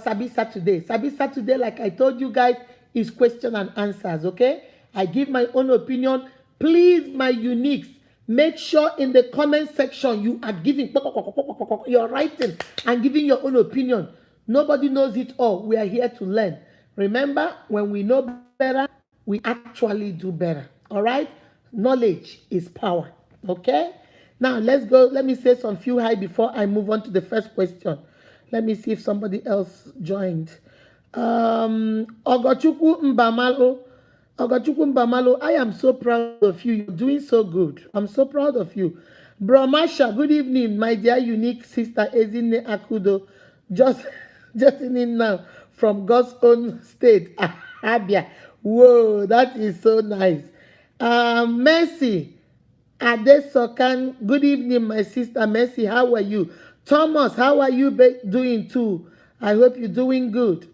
Sabi Saturday. Sabi Saturday, like I told you guys, is question and answers, okay? I give my own opinion. Please, my uniques, make sure in the comment section you are giving, you're writing and giving your own opinion. Nobody knows it all. We are here to learn. Remember, when we know better, we actually do better. All right? Knowledge is power. Okay? Now, let's go. Let me say some few hi before I move on to the first question. Let me see if somebody else joined. Ogochukwu Mbamalo. Ogochukwu Mbamalo, I am so proud of you. You're doing so good. I'm so proud of you. Bro Masha, good evening, my dear unique sister Ezine Akudo. Just in now from God's own state, Abia. Whoa, that is so nice. Mercy Adesokan, good evening, my sister Mercy. How are you? Thomas, how are you doing too? I hope you're doing good.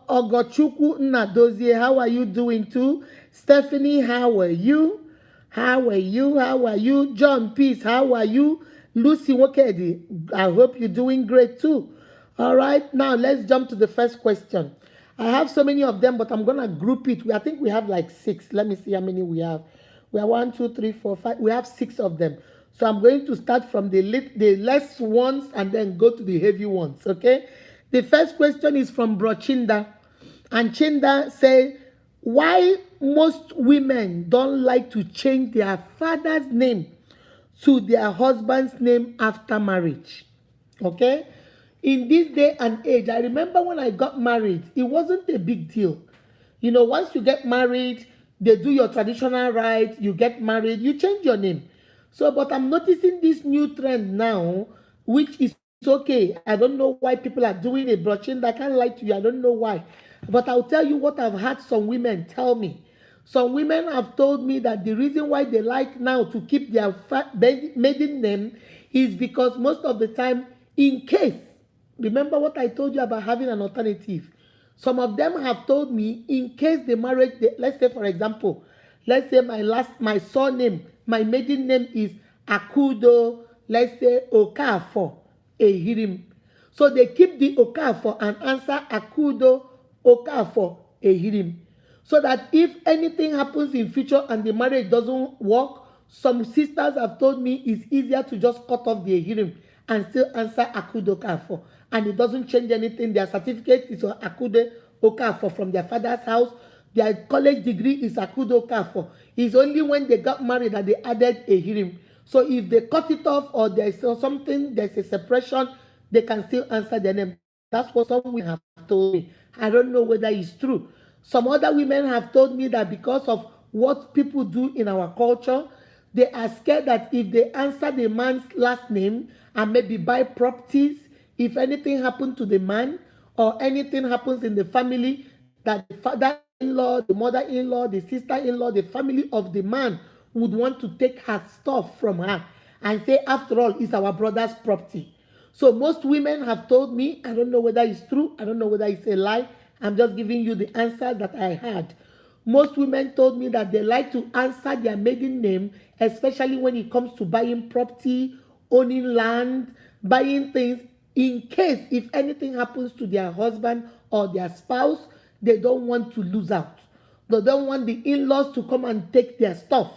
Ogochukwu Nnadozie, how are you doing too? Stephanie, how are you? How are you? How are you? John Peace, how are you? Lucy Wokedi, I hope you're doing great too. All right, now let's jump to the first question. I have so many of them, but I'm gonna group it. I think we have like 6. Let me see how many we have. We have 1, 2, 3, 4, 5. We have 6 of them. So I'm going to start from the less ones and then go to the heavy ones. Okay. The first question is from Bro Chinda. And Chinda say, why most women don't like to change their father's name to their husband's name after marriage? Okay? In this day and age, I remember when I got married, it wasn't a big deal. You know, once you get married, they do your traditional rites, you get married, you change your name. So, but I'm noticing this new trend now, which is okay. I don't know why people are doing it, but I can't lie to you. I don't know why. But I'll tell you what I've had some women tell me. Some women have told me that the reason why they like now to keep their maiden name is because most of the time, in case, remember what I told you about having an alternative. Some of them have told me in case the marriage, let's say for example, let's say my surname, my maiden name is Akudo, let's say Okafor Ehirim. So they keep the Okafor and answer Akudo Okafor Ehirim. So that if anything happens in future and the marriage doesn't work, some sisters have told me it's easier to just cut off the Ehirim and still answer Akudo Okafor. And it doesn't change anything. Their certificate is Akudo Okafor from their father's house. Their college degree is Akudo Okafor. It's only when they got married that they added Ehirim. So if they cut it off or there's something, there's a separation, they can still answer their name. That's what some women have told me. I don't know whether it's true. Some other women have told me that because of what people do in our culture, they are scared that if they answer the man's last name and maybe buy properties, if anything happened to the man or anything happens in the family, that the father-in-law, the mother-in-law, the sister-in-law, the family of the man would want to take her stuff from her and say, after all, it's our brother's property. So most women have told me, I don't know whether it's true, I don't know whether it's a lie, I'm just giving you the answers that I had. Most women told me that they like to answer their maiden name, especially when it comes to buying property, owning land, buying things. In case if anything happens to their husband or their spouse, they don't want to lose out. They don't want the in-laws to come and take their stuff.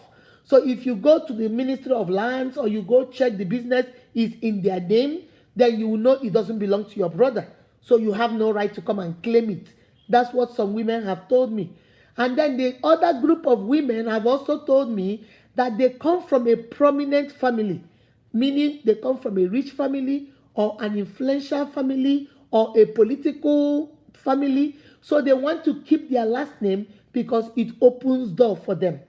So if you go to the Ministry of Lands or you go check the business is in their name, then you will know it doesn't belong to your brother. So you have no right to come and claim it. That's what some women have told me. And then the other group of women have also told me that they come from a prominent family, meaning they come from a rich family or an influential family or a political family. So they want to keep their last name because it opens door for them.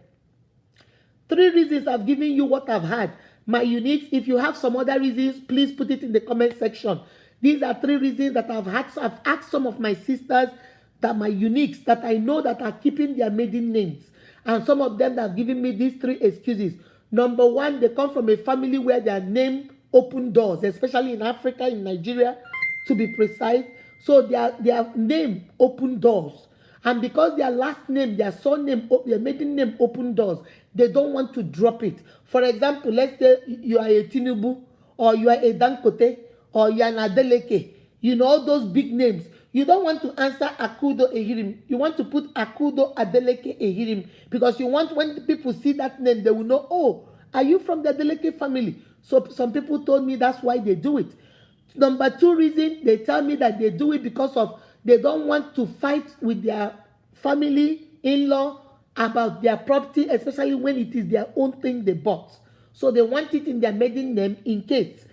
3 reasons I've given you what I've had. My uniques, if you have some other reasons, please put it in the comment section. These are 3 reasons that I've had. So I've asked some of my sisters that my uniques that I know that are keeping their maiden names. And some of them that have given me these 3 excuses. Number 1, they come from a family where their name open doors, especially in Africa, in Nigeria, to be precise. So their name open doors. And because their last name, their surname, their maiden name open doors, they don't want to drop it. For example, let's say you are a Tinubu, or you are a Dankote, or you are an Adeleke. You know, all those big names. You don't want to answer Akudo Ehirim. You want to put Akudo Adeleke Ehirim because you want when people see that name, they will know, oh, are you from the Adeleke family? So some people told me that's why they do it. Number two reason, they tell me that they do it because of they don't want to fight with their family, in-law about their property, especially when it is their own thing they bought. So they want it in their maiden name in case.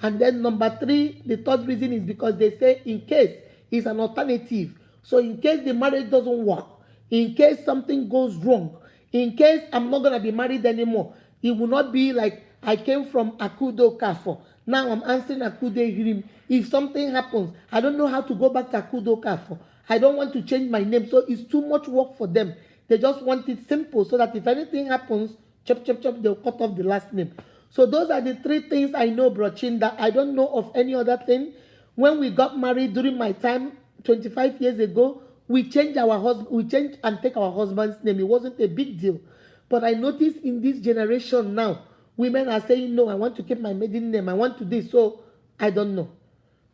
And then number three, the third reason is because they say in case is an alternative. So in case the marriage doesn't work, in case something goes wrong, in case I'm not going to be married anymore, it will not be like I came from Akudo Kafo. Now I'm answering Akudo Hirim. If something happens, I don't know how to go back to Akudo Kafo. I don't want to change my name. So it's too much work for them. They just want it simple so that if anything happens, chop, chop, chop, they'll cut off the last name. So those are the three things I know, Brochinda. I don't know of any other thing. When we got married during my time, 25 years ago, we changed and take our husband's name. It wasn't a big deal. But I noticed in this generation now, women are saying, no, I want to keep my maiden name. I want to this. So I don't know.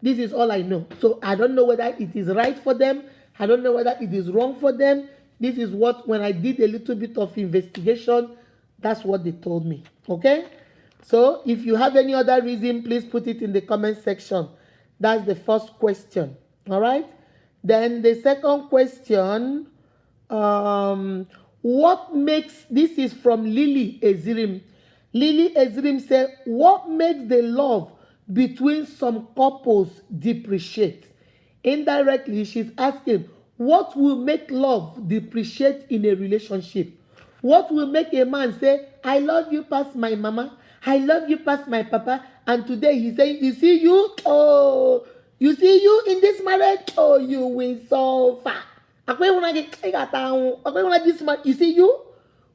This is all I know. So I don't know whether it is right for them. I don't know whether it is wrong for them. This is what, when I did a little bit of investigation, that's what they told me. Okay? So if you have any other reason, please put it in the comment section. That's the first question. All right? Then the second question, what makes, this is from Lily Ezirim. Lily Ezirim said, what makes the love between some couples depreciate? Indirectly, she's asking, what will make love depreciate in a relationship? What will make a man say, I love you past my mama, I love you past my papa, and today he's saying, you see you, oh, you see you in this marriage, oh, you will suffer. You see you?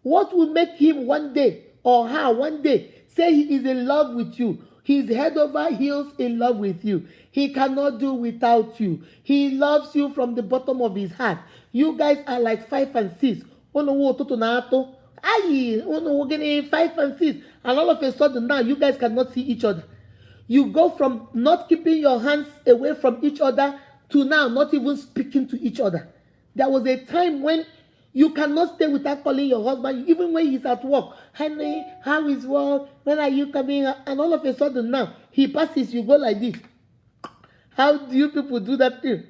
What will make him one day or her one day say he is in love with you? He's head over heels in love with you. He cannot do without you. He loves you from the bottom of his heart. You guys are like 5 and 6. Aye, 5 and 6. And all of a sudden now you guys cannot see each other. You go from not keeping your hands away from each other to now not even speaking to each other. There was a time when you cannot stay without calling your husband, even when he's at work. Honey, how is work? When are you coming? And all of a sudden now, he passes, you go like this. How do you people do that thing?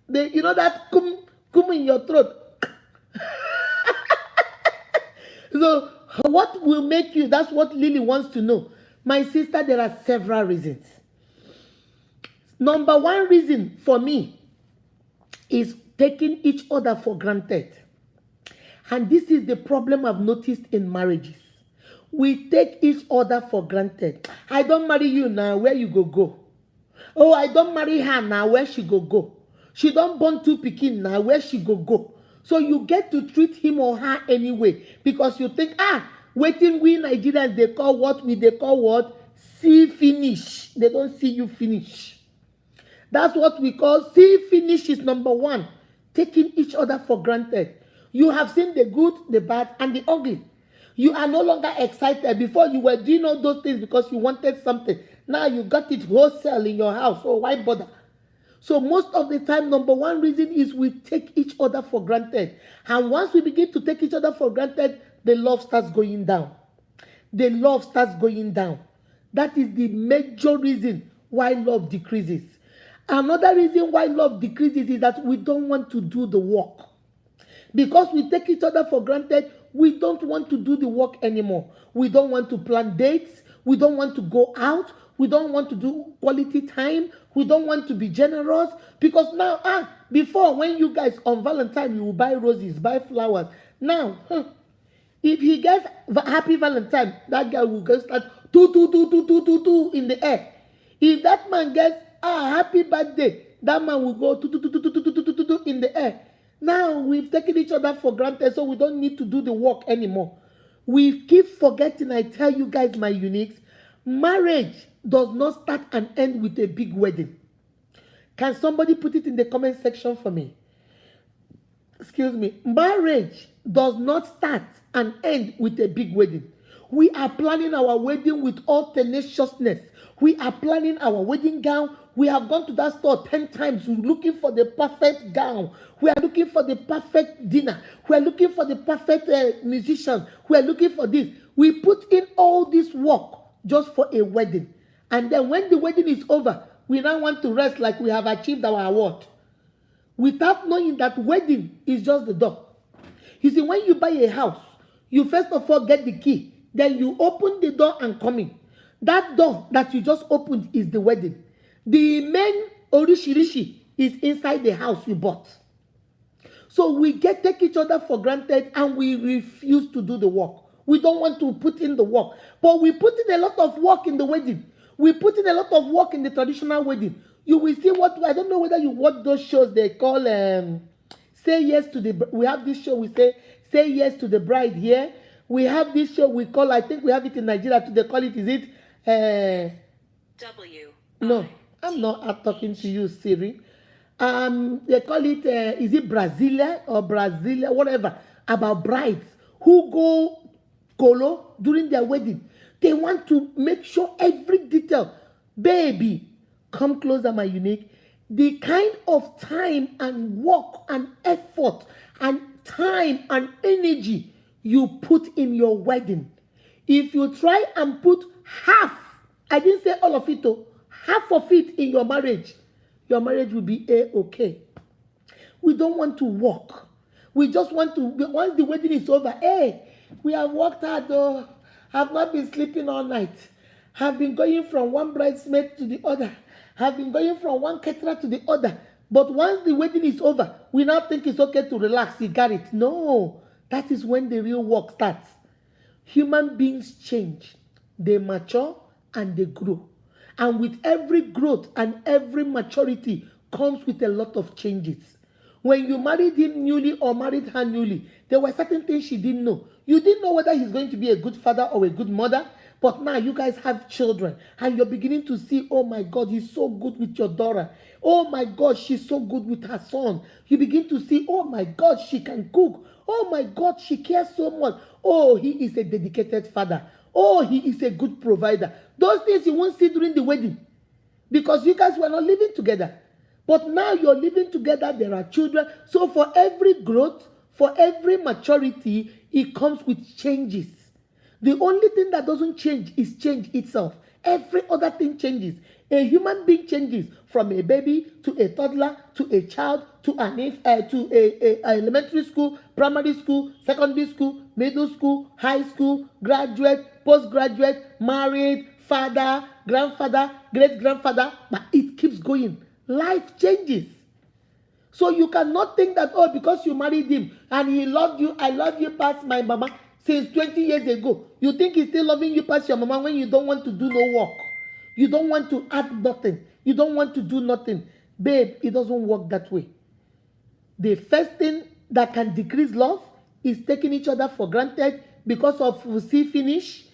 You know that come in your throat. So what will make you, that's what Lily wants to know. My sister, there are several reasons. Number one reason for me is taking each other for granted. And this is the problem I've noticed in marriages. We take each other for granted. I don't marry you now, where you go? Oh, I don't marry her now, where she go? She don't born 2 pikin now, where she go? So you get to treat him or her anyway because you think, waiting we Nigerians, they call what? See finish. They don't see you finish. That's what we call see finish is number one. Taking each other for granted. You have seen the good, the bad, and the ugly. You are no longer excited. Before you were doing all those things because you wanted something. Now you got it wholesale in your house. So why bother? So most of the time, number one reason is we take each other for granted. And once we begin to take each other for granted, the love starts going down. The love starts going down. That is the major reason why love decreases. Another reason why love decreases is that we don't want to do the work. Because we take each other for granted, we don't want to do the work anymore. We don't want to plan dates. We don't want to go out. We don't want to do quality time. We don't want to be generous. Because now, before when you guys on Valentine, you will buy roses, buy flowers. Now, if he gets happy Valentine, that guy will go start two in the air. If that man gets happy birthday, that man will go two in the air. Now we've taken each other for granted, so we don't need to do the work anymore. We keep forgetting, I tell you guys, my uniques, marriage does not start and end with a big wedding. Can somebody put it in the comment section for me? Excuse me. Marriage does not start and end with a big wedding. We are planning our wedding with all tenaciousness. We are planning our wedding gown. We have gone to that store 10 times. We're looking for the perfect gown. We are looking for the perfect dinner. We are looking for the perfect musician. We are looking for this. We put in all this work just for a wedding. And then when the wedding is over, we now want to rest like we have achieved our award. Without knowing that wedding is just the door. You see, when you buy a house, you first of all get the key. Then you open the door and come in. That door that you just opened is the wedding. The main orishirishi is inside the house you bought. So we take each other for granted and we refuse to do the work. We don't want to put in the work. But we put in a lot of work in the wedding. We put in a lot of work in the traditional wedding. You will see what, I don't know whether you watch those shows they call, Say Yes to the, we have this show we say Yes to the Bride here. We have this show we call, I think we have it in Nigeria too, they call it, is it? W. No, I'm not talking to you, Siri. They call it, is it Brasilia or Brasilia, whatever, about brides who go colo during their wedding. They want to make sure every detail. Baby, come closer, my unique. The kind of time and work and effort and time and energy you put in your wedding. If you try and put half, I didn't say all of it, though, half of it in your marriage will be okay. We don't want to work. We just want to, once the wedding is over, hey, we have worked hard though. Have not been sleeping all night. Have been going from one bridesmaid to the other. Have been going from one caterer to the other. But once the wedding is over, we now think it's okay to relax. You got it. No, that is when the real work starts. Human beings change. They mature and they grow. And with every growth and every maturity comes with a lot of changes. When you married him newly or married her newly, there were certain things she didn't know. You didn't know whether he's going to be a good father or a good mother. But now you guys have children and you're beginning to see, oh my God, he's so good with your daughter. Oh my God, she's so good with her son. You begin to see, oh my God, she can cook. Oh my God, she cares so much. Oh, he is a dedicated father. Oh, he is a good provider. Those things you won't see during the wedding because you guys were not living together. But now you're living together, there are children. So for every growth, for every maturity, it comes with changes. The only thing that doesn't change is change itself. Every other thing changes. A human being changes from a baby to a toddler to a child to a elementary school, primary school, secondary school, middle school, high school, graduate, postgraduate, married, father, grandfather, great-grandfather, but it keeps going. Life changes. So you cannot think that, oh, because you married him and he loved you, I love you past my mama since 20 years ago. You think he's still loving you past your mama when you don't want to do no work. You don't want to add nothing. You don't want to do nothing. Babe, it doesn't work that way. The first thing that can decrease love is taking each other for granted because of see finish.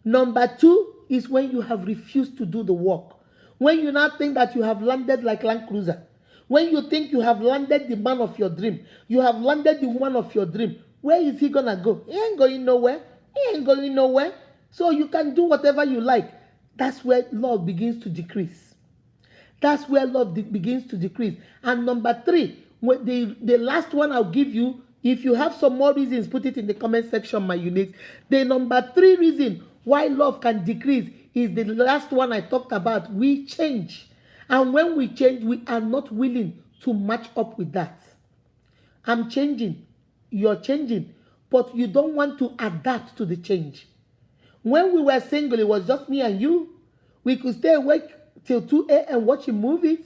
Number two is when you have refused to do the work. When you now think that you have landed like Land Cruiser. When you think you have landed the man of your dream. You have landed the woman of your dream. Where is he gonna go? He ain't going nowhere. He ain't going nowhere. So you can do whatever you like. That's where love begins to decrease. That's where love begins to decrease. And number three, the last one I'll give you, if you have some more reasons, put it in the comment section, my unit. The number three reason why love can decrease is the last one I talked about. We change. And when we change, we are not willing to match up with that. I'm changing. You're changing. But you don't want to adapt to the change. When we were single, it was just me and you. We could stay awake till 2 a.m. watching movies.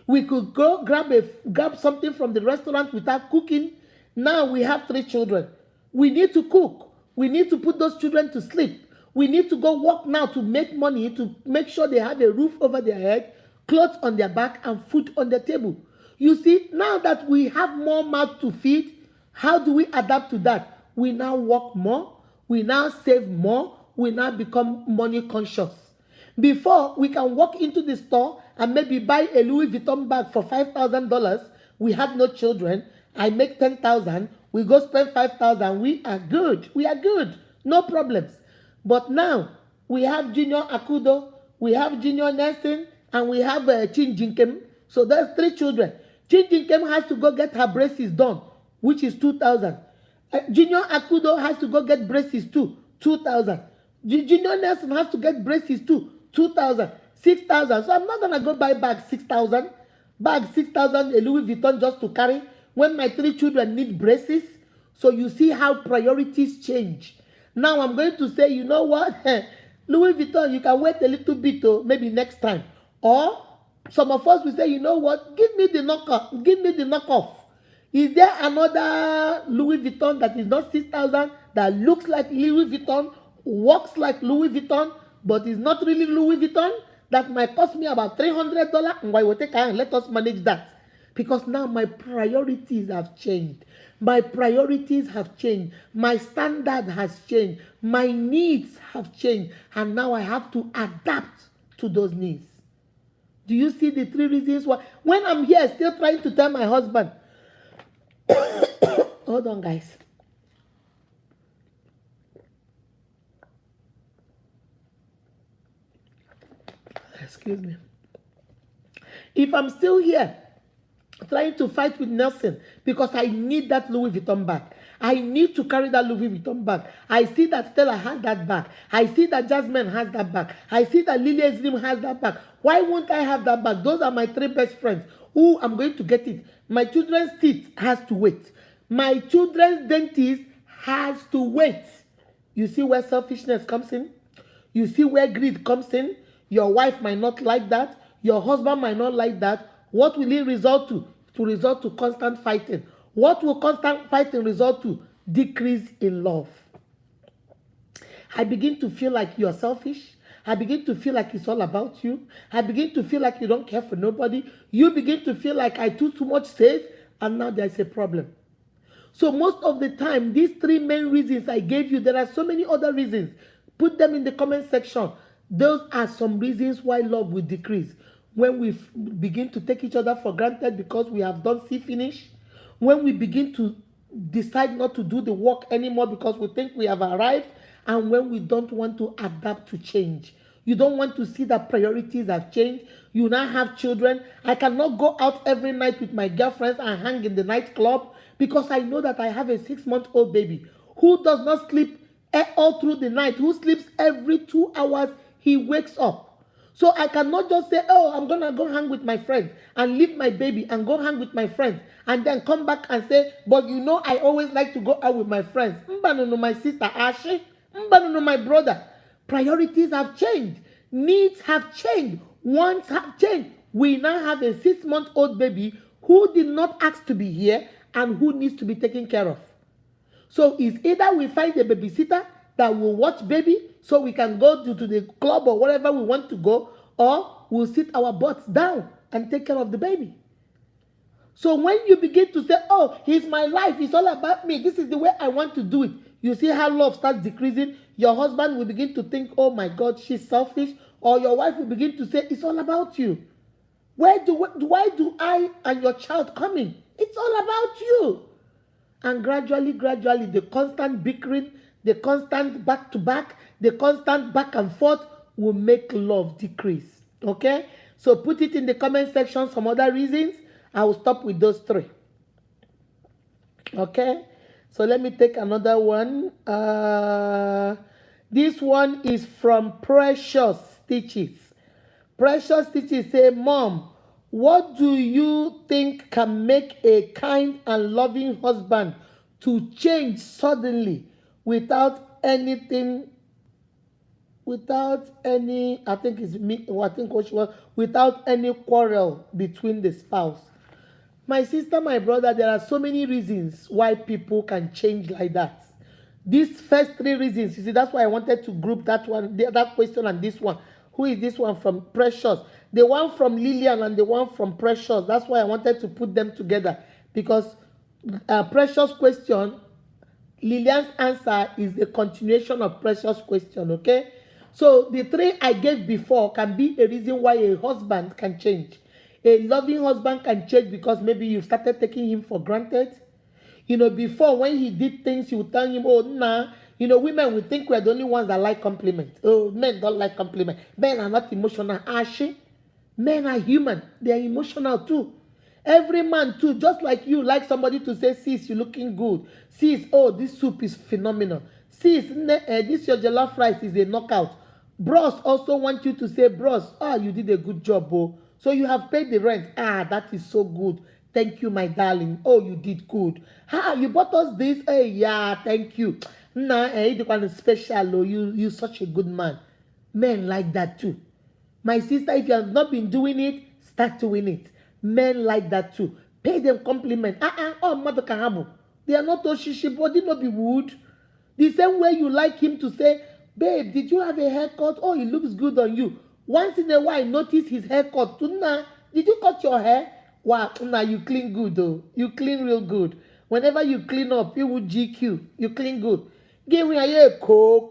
We could go grab something from the restaurant without cooking. Now we have 3 children. We need to cook. We need to put those children to sleep. We need to go work now to make money, to make sure they have a roof over their head, clothes on their back, and food on the table. You see, now that we have more mouth to feed, how do we adapt to that? We now work more. We now save more. We now become money conscious. Before, we can walk into the store and maybe buy a Louis Vuitton bag for $5,000. We had no children. I make $10,000. We go spend $5,000. We are good. We are good. No problems. But now we have junior akudo, we have junior nursing, and we have chinjinkem. So there's 3 children. Chinjinkem has to go get her braces done, which is 2,000. Junior akudo has to go get braces too, 2,000. Junior nursing has to get braces too, 2,000, 6,000. So I'm not gonna go buy bag 6,000, bag 6,000 a Louis Vuitton just to carry when my 3 children need braces. So you see how priorities change. Now I'm going to say, you know what? Louis Vuitton, you can wait a little bit, maybe next time. Or some of us will say, you know what? Give me the knockoff. Give me the knockoff. Is there another Louis Vuitton that is not 6,000, that looks like Louis Vuitton, walks like Louis Vuitton, but is not really Louis Vuitton? That might cost me about $300. And why will take and let us manage that? Because now my priorities have changed. My priorities have changed. My standard has changed. My needs have changed. And now I have to adapt to those needs. Do you see the 3 reasons why? When I'm here still trying to tell my husband, hold on, guys. Excuse me. If I'm still here trying to fight with Nelson because I need that Louis Vuitton bag, I need to carry that Louis Vuitton bag. I see that Stella has that bag. I see that Jasmine has that bag. I see that Lily Ezrim has that bag. Why won't I have that bag? Those are my 3 best friends. Who I'm going to get it. My children's teeth has to wait. My children's dentist has to wait. You see where selfishness comes in? You see where greed comes in? Your wife might not like that. Your husband might not like that. What will it result to? To result to constant fighting. What will constant fighting result to? Decrease in love. I begin to feel like you're selfish. I begin to feel like it's all about you. I begin to feel like you don't care for nobody. You begin to feel like I do too much safe, and now there's a problem. So most of the time, these 3 main reasons I gave you, there are so many other reasons. Put them in the comment section. Those are some reasons why love will decrease. When we begin to take each other for granted because we have done see finish. When we begin to decide not to do the work anymore because we think we have arrived. And when we don't want to adapt to change. You don't want to see that priorities have changed. You now have children. I cannot go out every night with my girlfriends and hang in the nightclub because I know that I have a 6-month-old baby who does not sleep all through the night, who sleeps every 2 hours. He wakes up. So I cannot just say, oh, I'm going to go hang with my friends and leave my baby and go hang with my friends and then come back and say, but you know, I always like to go out with my friends. Mbanono, my sister Ashe. Mbanono, my brother. Priorities have changed. Needs have changed. Wants have changed. We now have a 6-month-old baby who did not ask to be here and who needs to be taken care of. So it's either we find a babysitter that will watch baby so we can go to the club or wherever we want to go, or we'll sit our butts down and take care of the baby. So when you begin to say, oh, he's my life, it's all about me, this is the way I want to do it, you see how love starts decreasing. Your husband will begin to think, oh my God, she's selfish. Or your wife will begin to say, it's all about you. Why do I and your child come in? It's all about you. And gradually, the constant bickering, the constant back-to-back, the constant back and forth will make love decrease. Okay? So put it in the comment section, some other reasons. I will stop with those 3. Okay? So let me take another one. This one is from Precious Stitches. Precious Stitches say, Mom, what do you think can make a kind and loving husband to change suddenly without any, without any quarrel between the spouse? My sister, my brother, there are so many reasons why people can change like that. These first 3 reasons, you see, that's why I wanted to group that one, that question and this one. Who is this one from? Precious. The one from Lillian and the one from Precious. That's why I wanted to put them together. Because Precious question, Lillian's answer is the continuation of Precious question, okay? So the 3 I gave before can be a reason why a husband can change. A loving husband can change because maybe you started taking him for granted. You know, before when he did things, you would tell him, oh, nah, You know, women, we think we're the only ones that like compliments. Oh, men don't like compliments. Men are not emotional. Actually, men are human. They are emotional too. Every man too, just like you, like somebody to say, sis, you're looking good. Sis, oh, this soup is phenomenal. Sis, this your jollof rice is a knockout. Bros also want you to say, bros, ah, you did a good job, oh. So you have paid the rent. Ah, that is so good. Thank you, my darling. Oh, you did good. Ah, you bought us this. Hey, yeah, thank you. Nah, you want special. Oh, you such a good man. Men like that too. My sister, if you have not been doing it, start doing it. Men like that too. Pay them compliment. Oh, mother kahabu. They are not oshishi, body not be wood. The same way you like him to say, babe, did you have a haircut? Oh, it looks good on you. Once in a while, notice his haircut. Tuna, did you cut your hair? Wow, nah, you clean good though. You clean real good. Whenever you clean up, you will GQ. You clean good. Give me a co.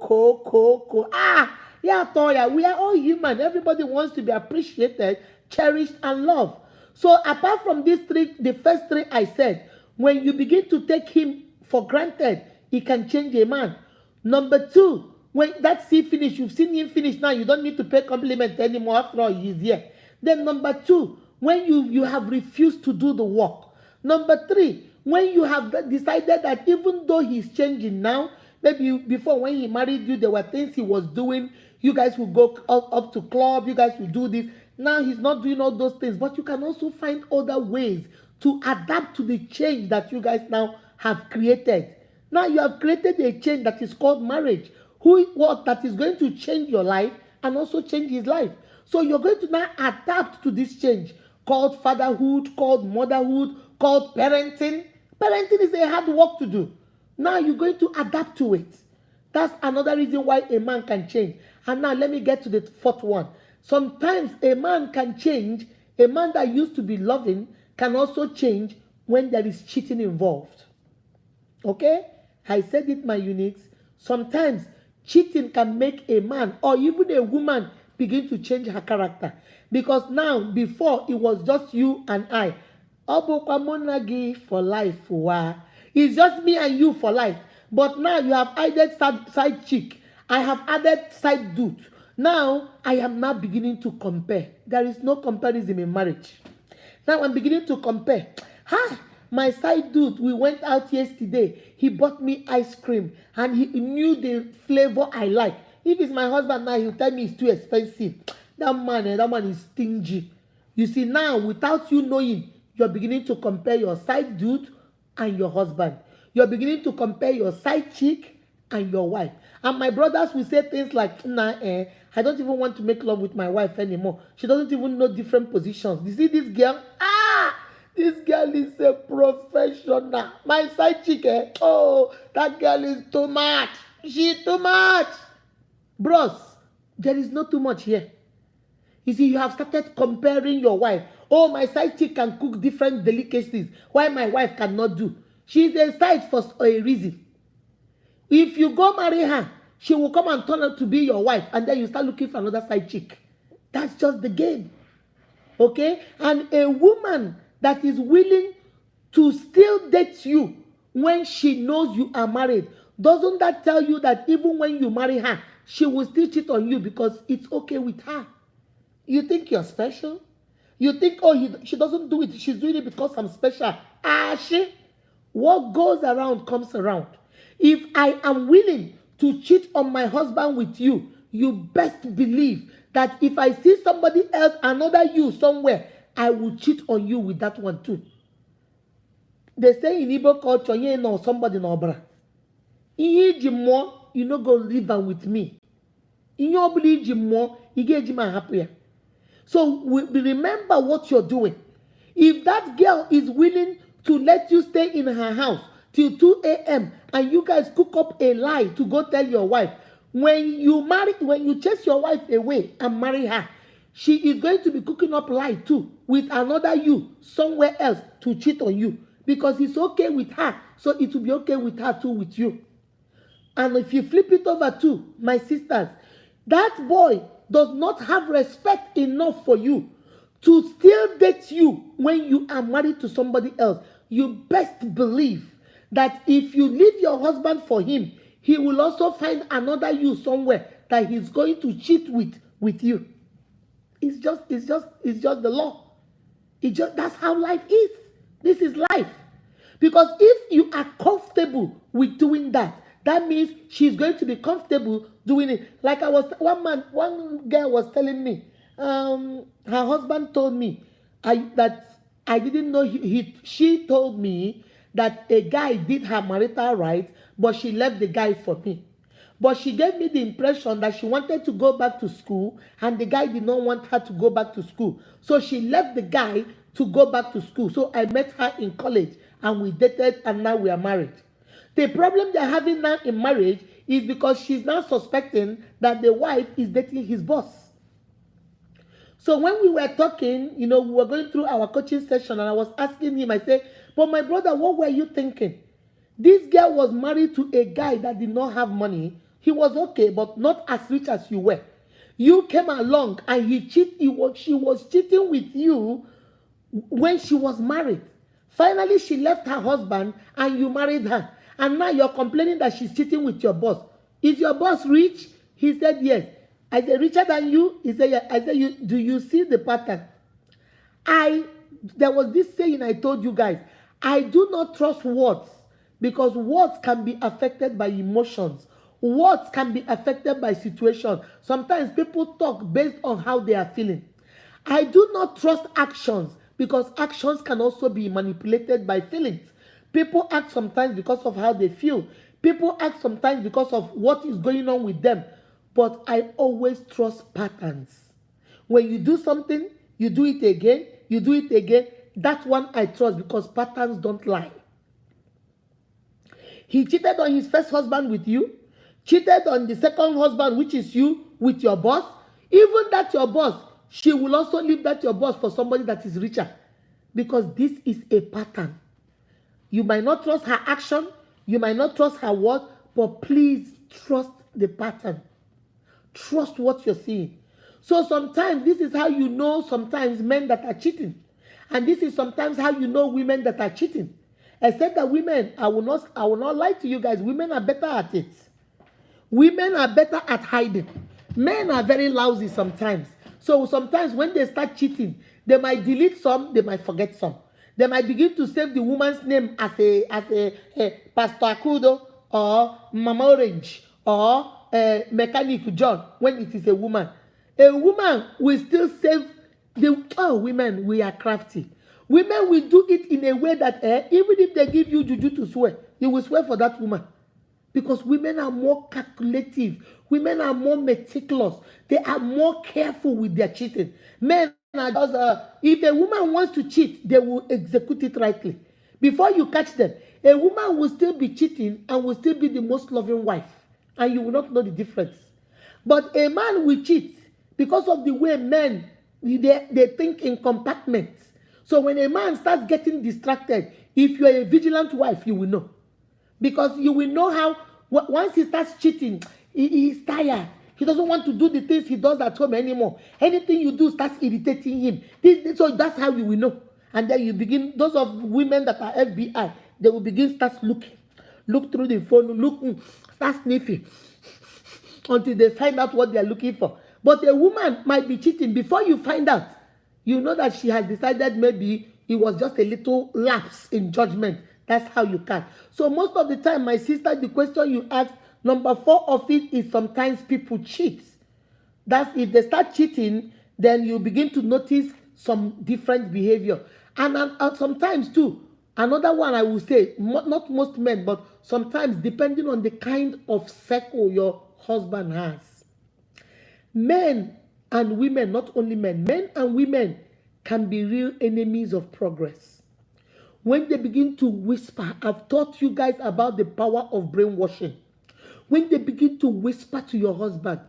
Yeah, Toya, we are all human. Everybody wants to be appreciated, cherished, and loved. So apart from these three, the first three I said, when you begin to take him for granted, he can change a man. Number two, when that scene finish, you've seen him finish now, you don't need to pay compliment anymore. After all, he's here. Then number two, when you have refused to do the work. Number three, when you have decided that even though he's changing now, maybe before when he married you, there were things he was doing. You guys will go up to club. You guys will do this. Now he's not doing all those things. But you can also find other ways to adapt to the change that you guys now have created. Now you have created a change that is called marriage. That is going to change your life and also change his life. So you're going to now adapt to this change called fatherhood, called motherhood, called parenting. Parenting is a hard work to do. Now you're going to adapt to it. That's another reason why a man can change. And now let me get to the fourth one. Sometimes a man can change. A man that used to be loving can also change when there is cheating involved. Okay? I said it, my uniques. Sometimes cheating can make a man or even a woman begin to change her character. Because now, before, it was just you and I. For life. It's just me and you for life. But now you have added side chick. I have added side dude. Now, I am now beginning to compare. There is no comparison in marriage. Now, I'm beginning to compare. My side dude, we went out yesterday. He bought me ice cream. And he knew the flavor I like. If it's my husband now, he'll tell me it's too expensive. That man is stingy. You see, now, without you knowing, you're beginning to compare your side dude and your husband. You're beginning to compare your side chick and your wife. And my brothers will say things like, I don't even want to make love with my wife anymore. She doesn't even know different positions. You see this girl? This girl is a professional. My side chick, oh, that girl is too much. She's too much. Bros, there is not too much here. You see, you have started comparing your wife. Oh, my side chick can cook different delicacies. Why my wife cannot do? She's a side for a reason. If you go marry her, she will come and turn out to be your wife. And then you start looking for another side chick. That's just the game. Okay? And a woman that is willing to still date you when she knows you are married, doesn't that tell you that even when you marry her, she will still cheat on you because it's okay with her? You think you're special? You think, she doesn't do it. She's doing it because I'm special. What goes around comes around. If I am willing to cheat on my husband with you, you best believe that if I see somebody else, another you somewhere, I will cheat on you with that one too. They say in Igbo culture, you know somebody no bra. You no go live with me. In your believe more, you get him happier. So remember what you're doing. If that girl is willing to let you stay in her house till 2 a.m. and you guys cook up a lie to go tell your wife, when you chase your wife away and marry her, she is going to be cooking up lie too with another you somewhere else to cheat on you because it's okay with her, so it will be okay with her too with you. And if you flip it over too, my sisters, that boy does not have respect enough for you to still date you when you are married to somebody else. You best believe that if you leave your husband for him, he will also find another you somewhere that he's going to cheat with you. It's just the law. That's how life is. This is life. Because if you are comfortable with doing that, that means she's going to be comfortable doing it. Like one girl was telling me, her husband told me that I didn't know she told me that a guy did her marital rights, but she left the guy for me. But she gave me the impression that she wanted to go back to school and the guy did not want her to go back to school. So she left the guy to go back to school. So I met her in college and we dated and now we are married. The problem they're having now in marriage is because she's now suspecting that the wife is dating his boss. So when we were talking, we were going through our coaching session and I was asking him, I said, but my brother, what were you thinking? This girl was married to a guy that did not have money. He was okay, but not as rich as you were. You came along and she was cheating with you when she was married. Finally, she left her husband and you married her. And now you're complaining that she's cheating with your boss. Is your boss rich? He said yes. I said, richer than you? He said yes. I said, do you see the pattern? There was this saying I told you guys. I do not trust words because words can be affected by emotions. Words can be affected by situation. Sometimes people talk based on how they are feeling. I do not trust actions because actions can also be manipulated by feelings. People act sometimes because of how they feel. People act sometimes because of what is going on with them. But I always trust patterns. When you do something, you do it again, you do it again. That one I trust because patterns don't lie. He cheated on his first husband with you, cheated on the second husband, which is you, with your boss. Even that your boss, she will also leave that your boss for somebody that is richer. Because this is a pattern. You might not trust her action, you might not trust her word, but please trust the pattern. Trust what you're seeing. So sometimes this is how you know sometimes men that are cheating. And this is sometimes how you know women that are cheating. Except that women, I will not lie to you guys, women are better at it. Women are better at hiding. Men are very lousy sometimes. So sometimes when they start cheating, they might delete some, they might forget some. They might begin to save the woman's name as a Pastor Akudo or Mama Orange or Mechanic John when it is a woman. A woman will still save women, we are crafty. Women will do it in a way that even if they give you juju to swear, you will swear for that woman. Because women are more calculative. Women are more meticulous. They are more careful with their cheating. Men are just, if a woman wants to cheat, they will execute it rightly. Before you catch them, a woman will still be cheating and will still be the most loving wife. And you will not know the difference. But a man will cheat because of the way men, they think in compartments. So when a man starts getting distracted, if you are a vigilant wife, you will know. Because you will know how, once he starts cheating, he's tired. He doesn't want to do the things he does at home anymore. Anything you do starts irritating him. So that's how you will know. And then you begin, those of women that are FBI, they will begin start looking. Look through the phone, start sniffing. Until they find out what they are looking for. But a woman might be cheating. Before you find out, you know that she has decided maybe it was just a little lapse in judgment. That's how you can. So most of the time, my sister, the question you asked, number 4 of it is sometimes people cheat. That's if they start cheating, then you begin to notice some different behavior. And sometimes too, another one I will say, not most men, but sometimes depending on the kind of circle your husband has. Men and women, not only men and women can be real enemies of progress. When they begin to whisper, I've taught you guys about the power of brainwashing. When they begin to whisper to your husband,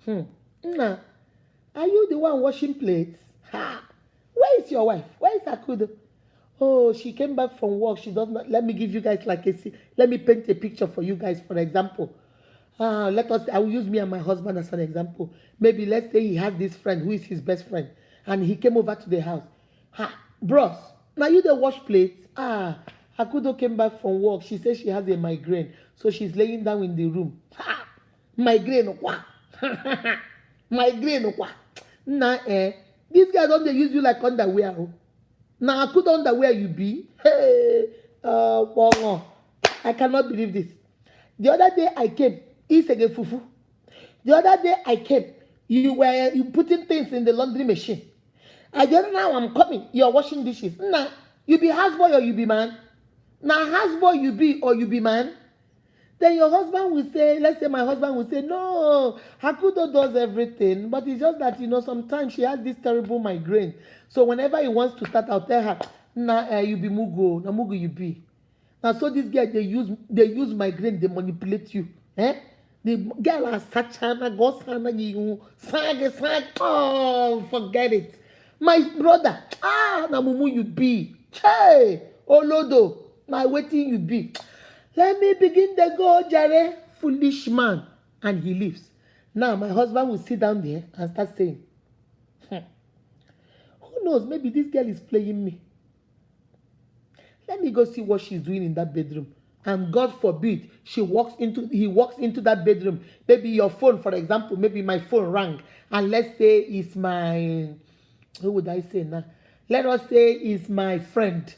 are you the one washing plates? Where is your wife? Where is Akudo? Oh, she came back from work. She does not. Let me give you guys let me paint a picture for you guys, for example. I will use me and my husband as an example. Maybe let's say he has this friend who is his best friend, and he came over to the house. Bros, now you the wash plates. Akudo came back from work. She said she has a migraine. So she's laying down in the room. Ha! Migraine, what? Migraine, what? Nah, this guy don't they use you like underwear. Oh. Now Akudo underwear you be. Hey, bongo. I cannot believe this. The other day I came, Isege Fufu. The other day I came, you putting things in the laundry machine. I don't know I'm coming. You're washing dishes. Nah, you be houseboy or you be man. Now houseboy you be or you be man. Then your husband will say, let's say my husband will say, no, Hakudo does everything, but it's just that sometimes she has this terrible migraine. So whenever he wants to start, I'll tell her, nah, you be mugo, na mugo you be. Now so this girl they use migraine, they manipulate you. The girl has such oh, forget it. My brother, na mumu you be. Hey, Olodo, my waiting you be. Let me begin the go, Jare, foolish man. And he leaves. Now my husband will sit down there and start saying, who knows, maybe this girl is playing me. Let me go see what she's doing in that bedroom. And God forbid, he walks into that bedroom. Maybe your phone, for example, maybe my phone rang. And let's say it's my, who would I say now? Let us say it's my friend.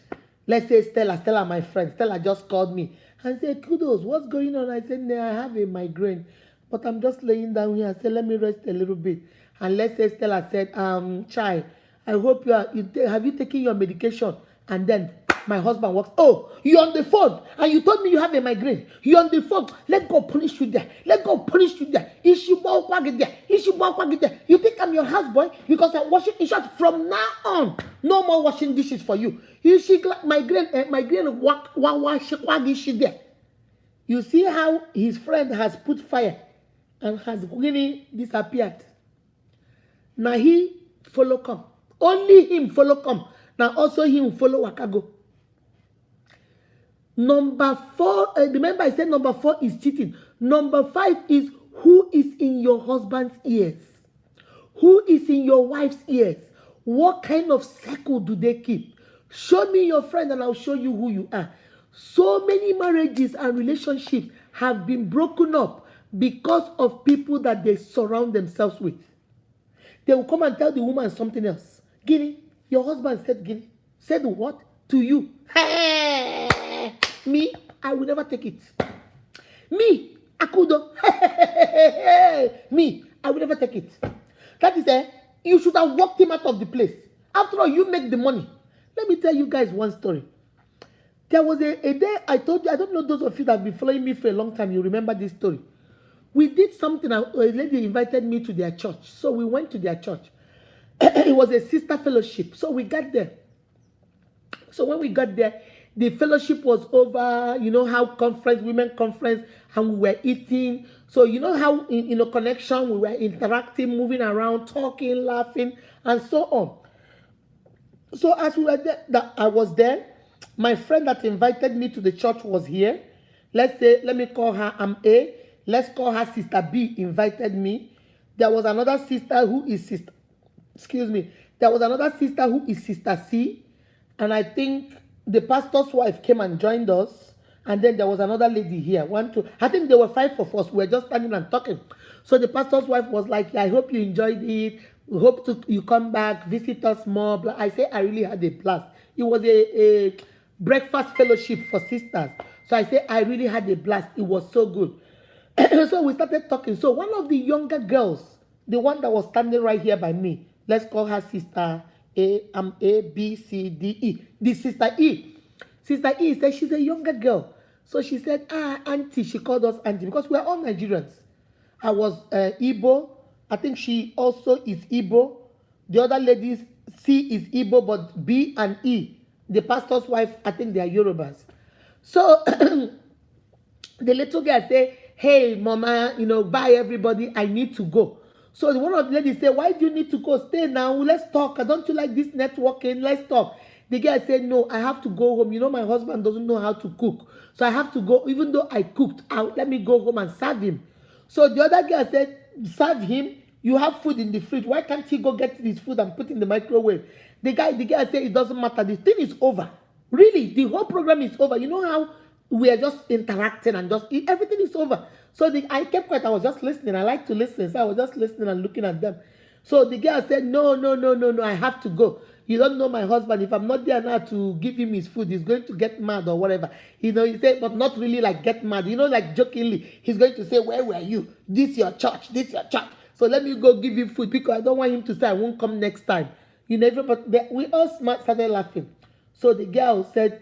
Let's say Stella, my friend. Stella just called me and said, kudos, what's going on? I said, I have a migraine, but I'm just laying down here. I said, let me rest a little bit. And let's say Stella said, Chai, I hope have you taken your medication? And then my husband walks, oh, you're on the phone and you told me you have a migraine. You're on the phone. Let God punish you there. Let God punish you there. You think I'm your houseboy because I'm washing? In short, from now on, no more washing dishes for you. You see migraine, there. You see how his friend has put fire and has really disappeared. Now he follow come. Only him follow come. Now also him follow Wakago. Number 4, remember I said number 4 is cheating. Number 5 is who is in your husband's ears? Who is in your wife's ears? What kind of circle do they keep? Show me your friend and I'll show you who you are. So many marriages and relationships have been broken up because of people that they surround themselves with. They will come and tell the woman something else. Guinea, your husband said Guinea. Said what? To you. Hey, me, I will never take it. Me, Akudo. Me, I will never take it. That is you should have walked him out of the place. After all, you make the money. Let me tell you guys one story. There was a day I told you, I don't know those of you that have been following me for a long time, you remember this story. We did something, a lady invited me to their church. So we went to their church. It was a sister fellowship. So we got there. So when we got there, the fellowship was over. You know how women conference, and we were eating. So you know how in a connection, we were interacting, moving around, talking, laughing, and so on. So as we were there, I was there. My friend that invited me to the church was here. Let me call her A. Let's call her Sister B invited me. There was another sister who is Sister, there was another sister who is Sister C. And I think the pastor's wife came and joined us. And then there was another lady here. I think there were 5 of us. We were just standing and talking. So the pastor's wife was like, I hope you enjoyed it. We hope you come back, visit us more. I say I really had a blast. It was a breakfast fellowship for sisters. So I say I really had a blast. It was so good. So we started talking. So one of the younger girls, the one that was standing right here by me, let's call her Sister A, B, C, D, E. This Sister E. Sister E said she's a younger girl. So she said, auntie. She called us auntie because we are all Nigerians. I was Igbo. I think she also is Igbo. The other ladies, C is Igbo, but B and E, the pastor's wife, I think they are Yorubas. So the little girl said, hey, mama, bye everybody. I need to go. So one of the ladies said, why do you need to go? Stay now. Let's talk. Don't you like this networking? Let's talk. The girl said, no, I have to go home. My husband doesn't know how to cook. So I have to go. Even though I cooked, let me go home and serve him. So the other girl said, serve him. You have food in the fridge. Why can't he go get his food and put in the microwave? The girl said, it doesn't matter. The thing is over. Really, the whole program is over. You know how we are just interacting and just everything is over. So I kept quiet. I was just listening. I like to listen. So I was just listening and looking at them. So the girl said, no, no, no, no, no, I have to go. You don't know my husband. If I'm not there now to give him his food, he's going to get mad or whatever. He said, but not really like get mad. Like jokingly, he's going to say, where were you? This your church. This your church. So let me go give him food because I don't want him to say I won't come next time. Everybody, we all started laughing. So the girl said,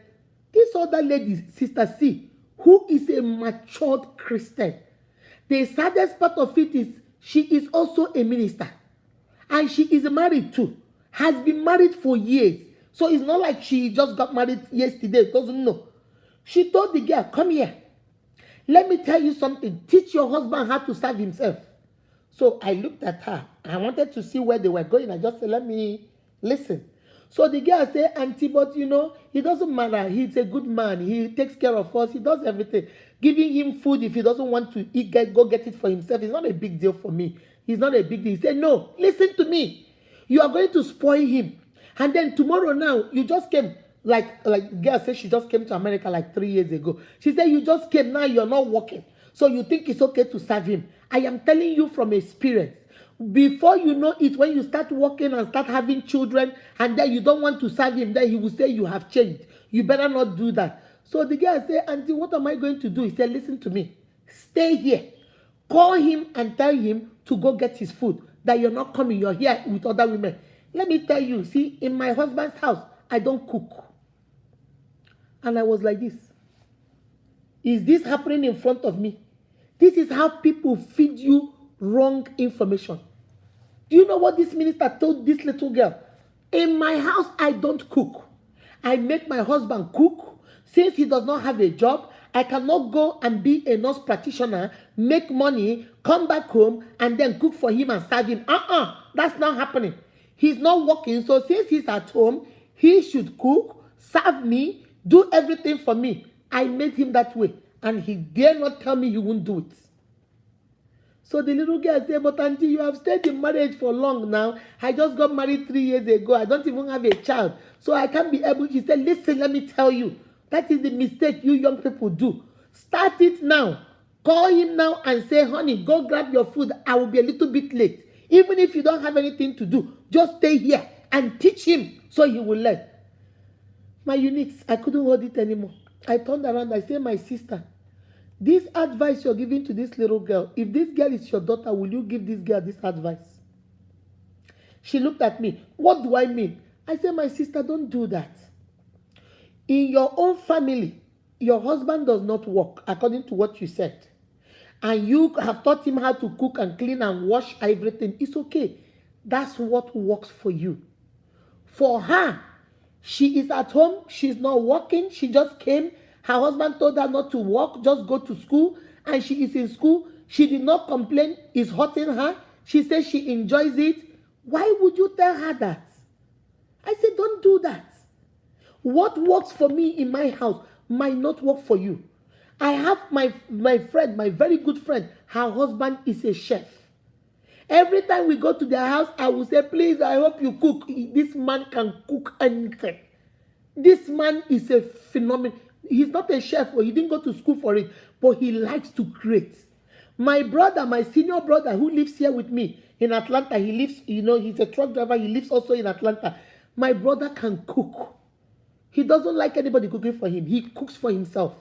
this other lady, Sister C, who is a matured Christian, the saddest part of it is she is also a minister. And she is married too. Has been married for years. So it's not like she just got married yesterday. Doesn't know. She told the girl, come here. Let me tell you something. Teach your husband how to serve himself. So I looked at her. I wanted to see where they were going. I just said, let me listen. So the girl said, auntie, but it doesn't matter. He's a good man. He takes care of us. He does everything. Giving him food if he doesn't want to eat, go get it for himself. It's not a big deal for me. It's not a big deal. He said, no, listen to me. You are going to spoil him. And then tomorrow now, you just came, like the girl said she just came to America like 3 years ago. She said, you just came, now you're not working. So you think it's okay to serve him. I am telling you from experience. Before you know it, when you start working and start having children, and then you don't want to serve him, then he will say you have changed. You better not do that. So the girl said, auntie, what am I going to do? He said, listen to me. Stay here. Call him and tell him to go get his food. That you're not coming. You're here with other women. Let me tell you, see, in my husband's house, I don't cook. And I was like this. Is this happening in front of me? This is how people feed you wrong information. Do you know what this minister told this little girl? In my house, I don't cook. I make my husband cook. Since he does not have a job, I cannot go and be a nurse practitioner, make money, come back home, and then cook for him and serve him. That's not happening. He's not working, so since he's at home, he should cook, serve me, do everything for me. I made him that way, and he dare not tell me he won't do it. So the little girl said, but auntie, you have stayed in marriage for long now. I just got married 3 years ago. I don't even have a child. So I can't be able. She said, listen, let me tell you. That is the mistake you young people do. Start it now. Call him now and say, honey, go grab your food. I will be a little bit late. Even if you don't have anything to do, just stay here and teach him so he will learn. My uniques, I couldn't hold it anymore. I turned around. I said, my sister, this advice you're giving to this little girl, if this girl is your daughter, will you give this girl this advice? She looked at me. What do I mean? I said, my sister, don't do that. In your own family, your husband does not work, according to what you said. And you have taught him how to cook and clean and wash everything. It's okay. That's what works for you. For her, she is at home. She's not working. She just came. Her husband told her not to work, just go to school. And she is in school. She did not complain. It's hurting her. She says she enjoys it. Why would you tell her that? I said, don't do that. What works for me in my house might not work for you. I have my friend, my very good friend. Her husband is a chef. Every time we go to their house, I will say, please, I hope you cook. This man can cook anything. This man is a phenomenon. He's not a chef, or he didn't go to school for it, but he likes to create. My brother, my senior brother, who lives here with me in Atlanta, he lives, he's a truck driver. He lives also in Atlanta. My brother can cook. He doesn't like anybody cooking for him. He cooks for himself.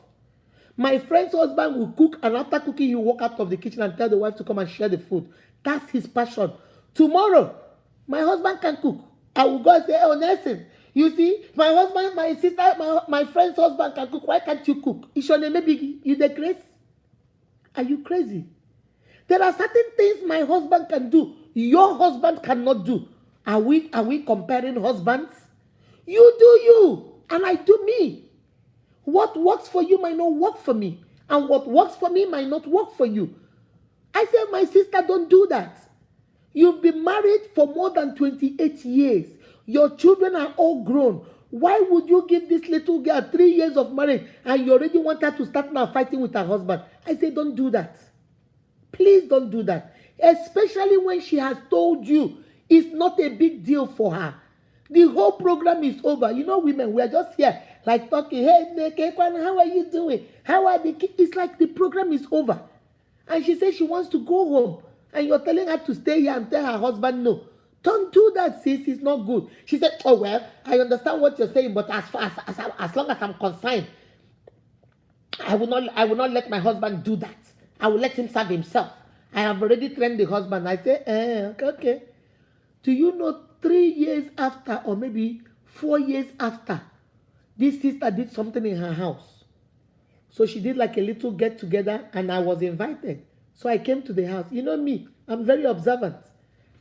My friend's husband will cook, and after cooking, he will walk out of the kitchen and tell the wife to come and share the food. That's his passion. Tomorrow, my husband can cook. I will go and say, oh, Nelson, you see, my husband, my sister, my friend's husband can cook. Why can't you cook? Ishone, maybe you the crazy? Are you crazy? There are certain things my husband can do, your husband cannot do. Are we comparing husbands? You do you, and I do me. What works for you might not work for me, and what works for me might not work for you. I said, my sister, don't do that. You've been married for more than 28 years. Your children are all grown. Why would you give this little girl 3 years of marriage and you already want her to start now fighting with her husband? I said, don't do that. Please don't do that. Especially when she has told you it's not a big deal for her. The whole program is over. You know, women, we are just here like talking, hey, Nekekwan, how are you doing? How are the kids? It's like the program is over. And she says she wants to go home. And you're telling her to stay here and tell her husband no. Don't do that, sis. It's not good. She said, oh, well, I understand what you're saying, but as long as I'm concerned, I will not let my husband do that. I will let him serve himself. I have already trained the husband. I say, okay. Do you know 3 years after, or maybe 4 years after, this sister did something in her house? So she did like a little get together and I was invited. So I came to the house. You know me, I'm very observant.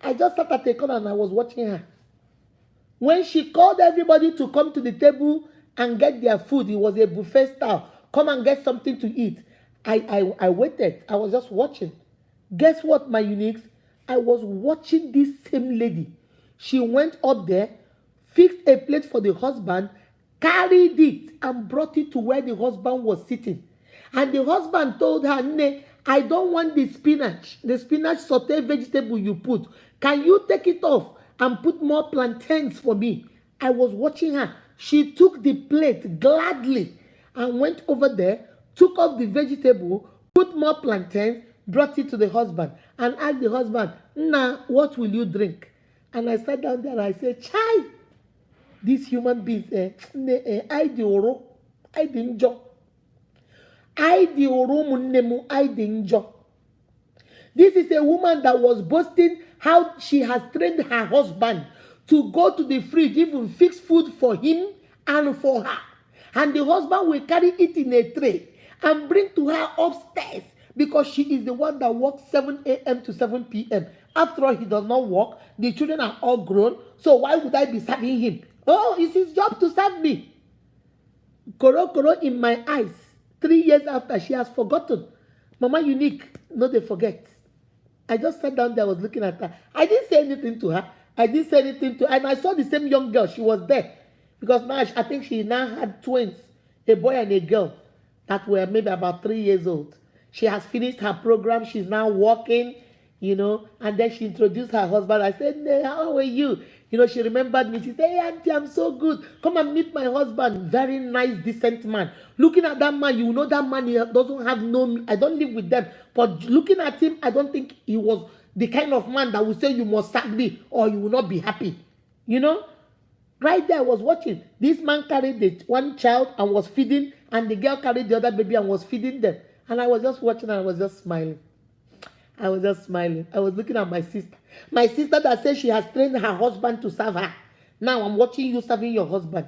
I just sat at the corner and I was watching her. When she called everybody to come to the table and get their food, it was a buffet style. Come and get something to eat. I waited. I was just watching. Guess what, my uniques? I was watching this same lady. She went up there, fixed a plate for the husband, carried it and brought it to where the husband was sitting. And the husband told her, "Ne, I don't want the spinach sauté vegetable you put. Can you take it off and put more plantains for me?" I was watching her. She took the plate gladly and went over there, took off the vegetable, put more plantains, brought it to the husband and asked the husband, "Nah, what will you drink?" And I sat down there and I said, "Chai, these human beings, I the oro, I the enjoy. I the oro munemu, I the enjoy." This is a woman that was boasting how she has trained her husband to go to the fridge, even fix food for him and for her. And the husband will carry it in a tray and bring to her upstairs because she is the one that works 7 a.m. to 7 p.m. After all, he does not work. The children are all grown. So why would I be serving him? Oh, it's his job to serve me. Koro in my eyes. 3 years after, she has forgotten. Mama Unique, no, they forget. I just sat down there, I was looking at her. I didn't say anything to her. And I saw the same young girl. She was there. Because now, I think she now had twins, a boy and a girl, that were maybe about 3 years old. She has finished her program. She's now walking, and then she introduced her husband. I said, "Hey, how are you?" She remembered me. She said, "Hey, auntie, I'm so good. Come and meet my husband. Very nice, decent man." Looking at that man, you know that man, he doesn't have I don't live with them. But looking at him, I don't think he was the kind of man that would say you must sack me or you will not be happy. Right there, I was watching. This man carried the one child and was feeding, and the girl carried the other baby and was feeding them. And I was just watching and I was just smiling. I was looking at my sister. My sister that says she has trained her husband to serve her. Now I'm watching you serving your husband.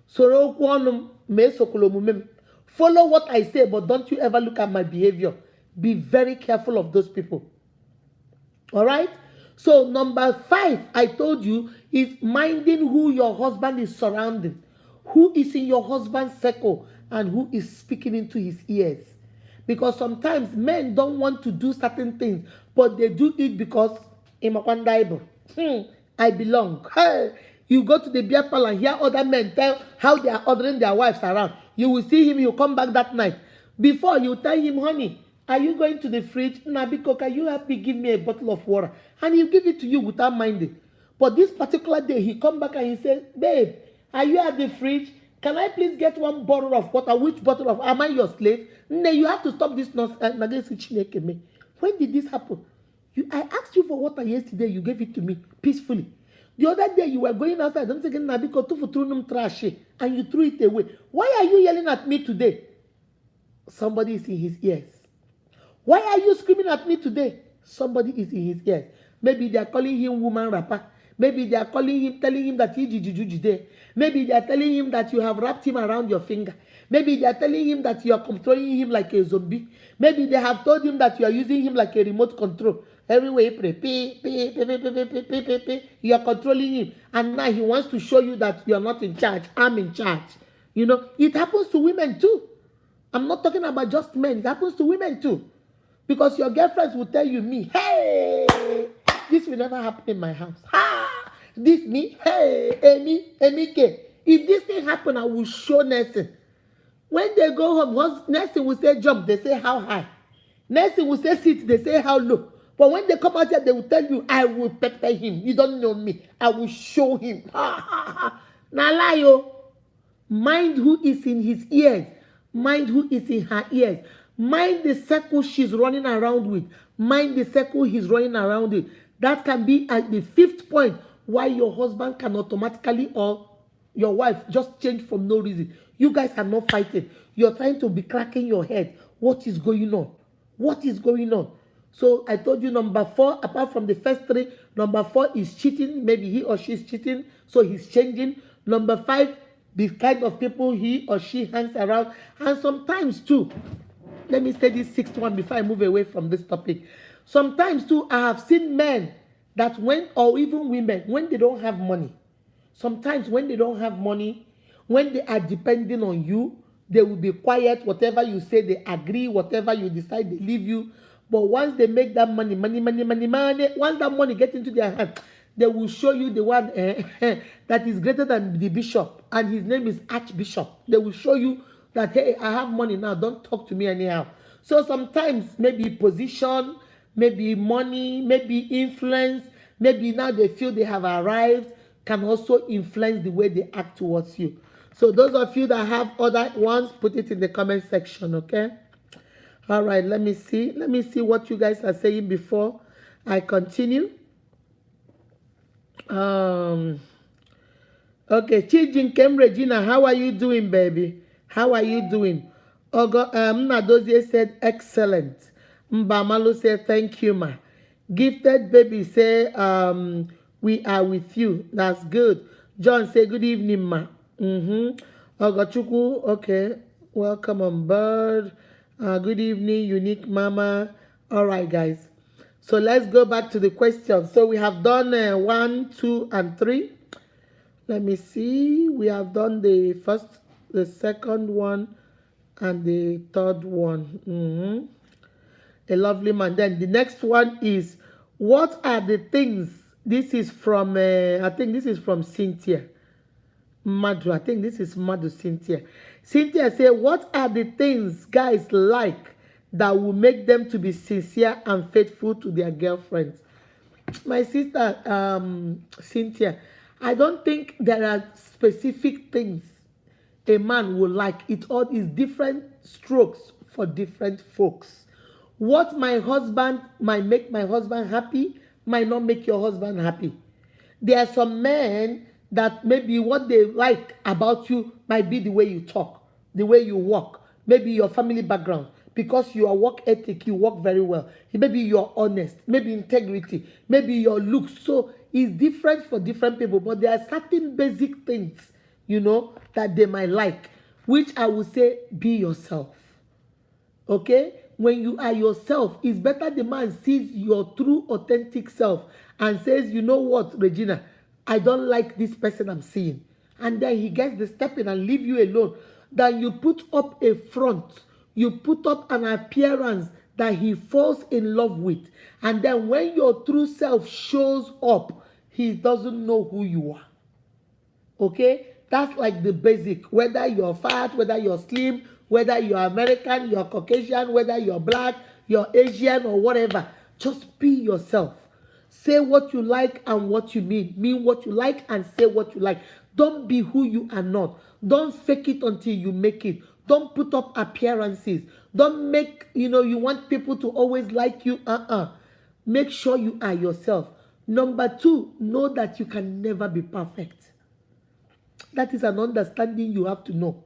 Follow what I say, but don't you ever look at my behavior. Be very careful of those people. All right? So number 5, I told you, is minding who your husband is surrounding. Who is in your husband's circle and who is speaking into his ears. Because sometimes men don't want to do certain things, but they do it because I belong. Hey, you go to the beer parlor and hear other men tell how they are ordering their wives around. You will see him, he'll come back that night. Before, you tell him, "Honey, are you going to the fridge? Nabiko, can you help me give me a bottle of water?" And he'll give it to you without minding. But this particular day, he come back and he says, "Babe, are you at the fridge? Can I please get one bottle of water?" Which bottle of? Am I your slave? No, you have to stop this nonsense. When did this happen? I asked you for water yesterday. You gave it to me peacefully. The other day, you were going outside. I'm saying, "Nabiko, trash," and you threw it away. Why are you yelling at me today? Somebody is in his ears. Why are you screaming at me today? Somebody is in his ears. Maybe they are calling him woman rapper. Maybe they are calling him, telling him that he did. Maybe they are telling him that you have wrapped him around your finger. Maybe they are telling him that you are controlling him like a zombie. Maybe they have told him that you are using him like a remote control. Everywhere you pray, you are controlling him. And now he wants to show you that you are not in charge. I'm in charge. It happens to women too. I'm not talking about just men. It happens to women too. Because your girlfriends will tell you, "Me, hey, this will never happen in my house. Ha! This me, hey, Amy, K. If this thing happen, I will show Nelson." When they go home, once Nelson will say jump, they say how high. Nelson will say sit, they say how low. But when they come out here, they will tell you, "I will pepper him. You don't know me. I will show him." Ha ha ha. Na lie, yo. Mind who is in his ears. Mind who is in her ears. Mind the circle she's running around with. Mind the circle he's running around with. That can be at the 5th point why your husband can automatically, or your wife, just change from no reason. You guys are not fighting. You're trying to be cracking your head. What is going on? What is going on? So I told you number 4, apart from the first 3, number 4 is cheating. Maybe he or she is cheating, so he's changing. Number 5, the kind of people he or she hangs around. And sometimes too, let me say this 6th one before I move away from this topic. Sometimes too, I have seen men that when, or even women, when they don't have money, sometimes when they don't have money, when they are depending on you, they will be quiet. Whatever you say, they agree. Whatever you decide, they leave you. But once they make that money, once that money gets into their hand, they will show you the one that is greater than the bishop, and his name is Archbishop. They will show you that, hey, I have money now, don't talk to me anyhow. So sometimes maybe position, maybe money, maybe influence, maybe now they feel they have arrived, can also influence the way they act towards you. So those of you that have other ones, put it in the comment section, okay? All right, let me see what you guys are saying before I continue. Okay, Chijin Kem Regina, how are you doing, baby? How are you doing? Nadozie said excellent. Mbamalu said thank you, ma. Gifted baby say we are with you. That's good. John say good evening, ma. Ogochukwu, okay. Welcome on board. Good evening, unique mama. All right, guys. So let's go back to the question. So we have done 1, 2, and 3. Let me see. We have done the first, the second one, and the third one. A lovely man. Then the next one is, what are the things? This is from, I think this is from Cynthia. Madhu. I think this is Madhu Cynthia. Cynthia said, what are the things guys like that will make them to be sincere and faithful to their girlfriends? My sister, Cynthia, I don't think there are specific things a man will like. It all is different strokes for different folks. What my husband might make my husband happy might not make your husband happy. There are some men that maybe what they like about you might be the way you talk, the way you walk, maybe your family background, because your work ethic, you work very well. Maybe you're honest, maybe integrity, maybe your looks. So it's different for different people, but there are certain basic things, that they might like, which I would say, be yourself. Okay? When you are yourself, it's better the man sees your true, authentic self and says, you know what, Regina, I don't like this person I'm seeing. And then he gets the step in and leave you alone. Then you put up a front. You put up an appearance that he falls in love with. And then when your true self shows up, he doesn't know who you are. Okay? That's like the basic. Whether you're fat, whether you're slim, whether you're American, you're Caucasian, whether you're black, you're Asian or whatever. Just be yourself. Say what you like and what you mean. Mean what you like and say what you like. Don't be who you are not. Don't fake it until you make it. Don't put up appearances. Don't make, you want people to always like you. Make sure you are yourself. Number 2, know that you can never be perfect. That is an understanding you have to know.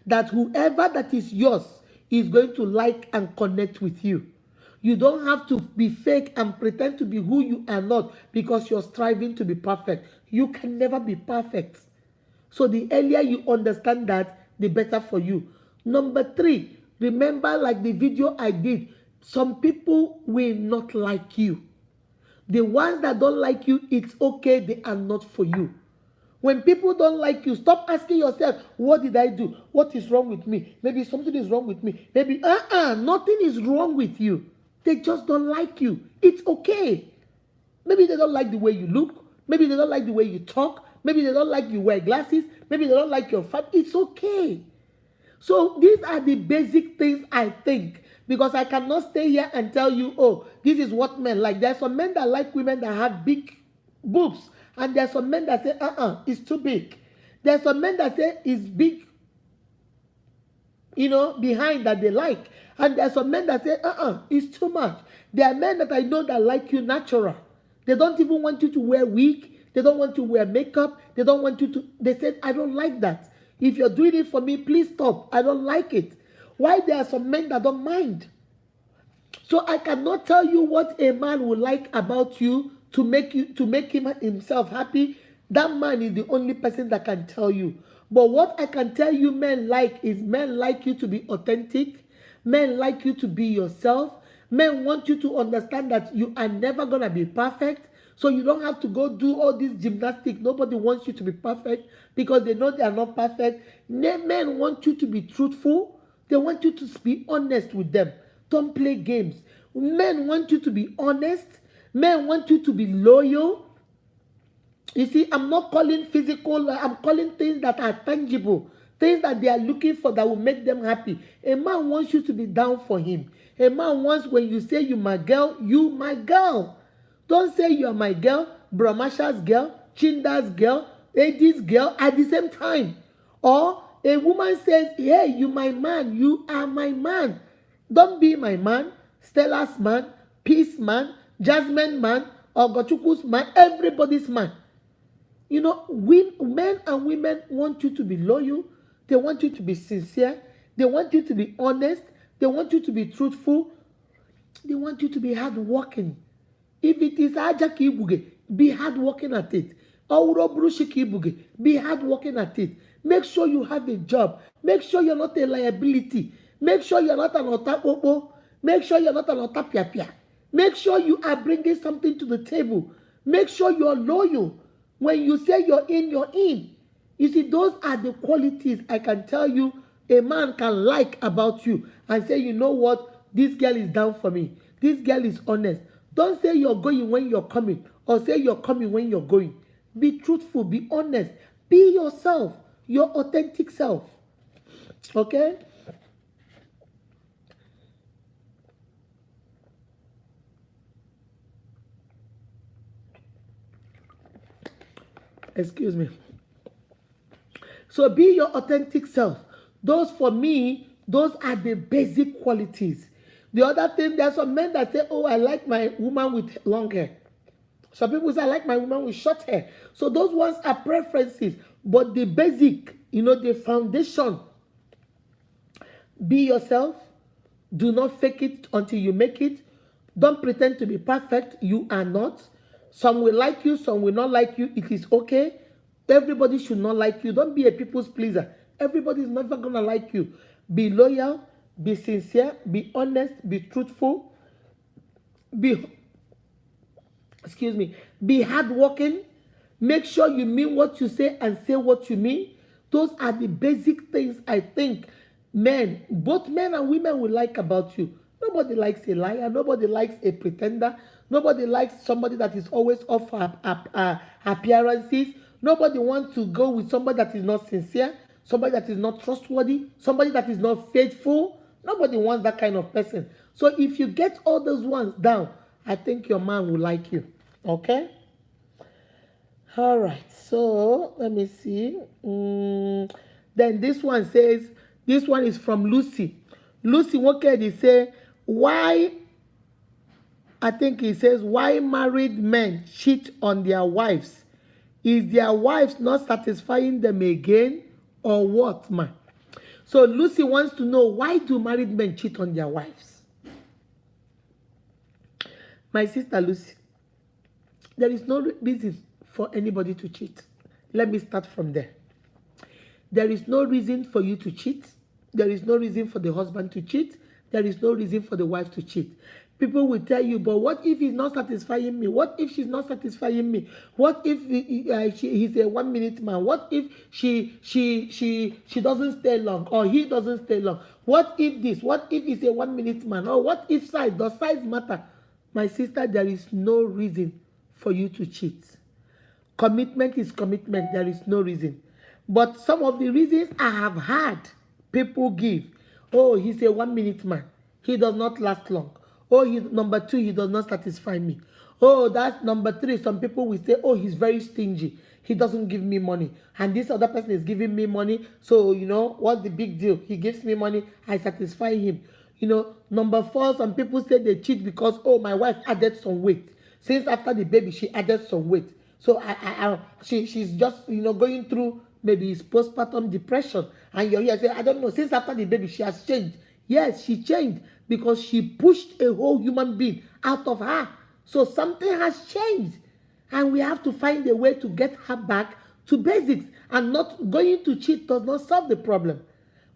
That whoever that is yours is going to like and connect with you. You don't have to be fake and pretend to be who you are not because you're striving to be perfect. You can never be perfect. So the earlier you understand that, the better for you. Number 3, remember, like the video I did, some people will not like you. The ones that don't like you, it's okay, they are not for you. When people don't like you, stop asking yourself, what did I do? What is wrong with me? Maybe something is wrong with me. Maybe, nothing is wrong with you. They just don't like you. It's okay. Maybe they don't like the way you look. Maybe they don't like the way you talk. Maybe they don't like you wear glasses. Maybe they don't like your fat. It's okay. So these are the basic things I think. Because I cannot stay here and tell you, oh, this is what men like. There are some men that like women that have big boobs. And there are some men that say, it's too big. There's some men that say it's big, behind that they like. And there's some men that say, it's too much. There are men that I know that like you natural. They don't even want you to wear wig. They don't want you to wear makeup. They don't want you to, they said, I don't like that. If you're doing it for me, please stop. I don't like it. Why there are some men that don't mind? So I cannot tell you what a man would like about you to make him himself happy. That man is the only person that can tell you. But what I can tell you men like is men like you to be authentic. Men like you to be yourself. Men want you to understand that you are never going to be perfect. So you don't have to go do all this gymnastics. Nobody wants you to be perfect because they know they are not perfect. Men want you to be truthful. They want you to be honest with them. Don't play games. Men want you to be honest. Men want you to be loyal. You see, I'm not calling physical, I'm calling things that are tangible. Things that they are looking for that will make them happy. A man wants you to be down for him. A man wants, when you say you my girl, you my girl. Don't say you are my girl, Brahmasha's girl, Chinda's girl, Eddie's girl at the same time. Or a woman says, hey, you my man, you are my man. Don't be my man, Stella's man, Peace man, Jasmine man, or Gochuku's man, everybody's man. Men and women want you to be loyal. They want you to be sincere. They want you to be honest. They want you to be truthful. They want you to be hardworking. If it is Ajaki Ibuge, be hardworking at it. Aurobrushiki Ibuge, be hardworking at it. Make sure you have a job. Make sure you're not a liability. Make sure you're not an otapopo. Make sure you're not an otapiapia. Make sure you are bringing something to the table. Make sure you're loyal. When you say you're in, you're in. You see, those are the qualities I can tell you a man can like about you and say, you know what, this girl is down for me. This girl is honest. Don't say you're going when you're coming or say you're coming when you're going. Be truthful, be honest. Be yourself, your authentic self. Okay? Excuse me. So be your authentic self. Those, for me, those are the basic qualities. The other thing, there are some men that say, oh, I like my woman with long hair. Some people say, I like my woman with short hair. So those ones are preferences. But the basic, the foundation, be yourself. Do not fake it until you make it. Don't pretend to be perfect. You are not. Some will like you, some will not like you. It is okay. Everybody should not like you. Don't be a people's pleaser. Everybody is never going to like you. Be loyal, be sincere, be honest, be truthful, be hardworking. Make sure you mean what you say and say what you mean. Those are the basic things I think both men and women will like about you. Nobody likes a liar. Nobody likes a pretender. Nobody likes somebody that is always off for appearances. Nobody wants to go with somebody that is not sincere, somebody that is not trustworthy, somebody that is not faithful. Nobody wants that kind of person. So if you get all those ones down, I think your man will like you. Okay? All right. So let me see. Then this one says, this one is from Lucy. Lucy Wokedi say, why, I think he says, why married men cheat on their wives? Is their wives not satisfying them again or what, man? So Lucy wants to know, why do married men cheat on their wives? My sister Lucy, there is no reason for anybody to cheat. Let me start from there. There is no reason for you to cheat. There is no reason for the husband to cheat. There is no reason for the wife to cheat. People will tell you, but what if he's not satisfying me? What if she's not satisfying me? What if he's a 1 minute man? What if she doesn't stay long or he doesn't stay long? What if this? What if he's a 1 minute man? Or what if size? Does size matter? My sister, there is no reason for you to cheat. Commitment is commitment. There is no reason. But some of the reasons I have had people give. Oh, he's a 1 minute man. He does not last long. Oh, number two, he does not satisfy me. Oh, that's number three. Some people will say, oh, he's very stingy. He doesn't give me money. And this other person is giving me money. So, what's the big deal? He gives me money. I satisfy him. Number four, some people say they cheat because, oh, my wife added some weight. Since after the baby, she added some weight. So she's just, going through maybe it's postpartum depression. And you're here saying, I don't know, since after the baby, she has changed. Yes, she changed because she pushed a whole human being out of her. So something has changed. And we have to find a way to get her back to basics. And not going to cheat does not solve the problem.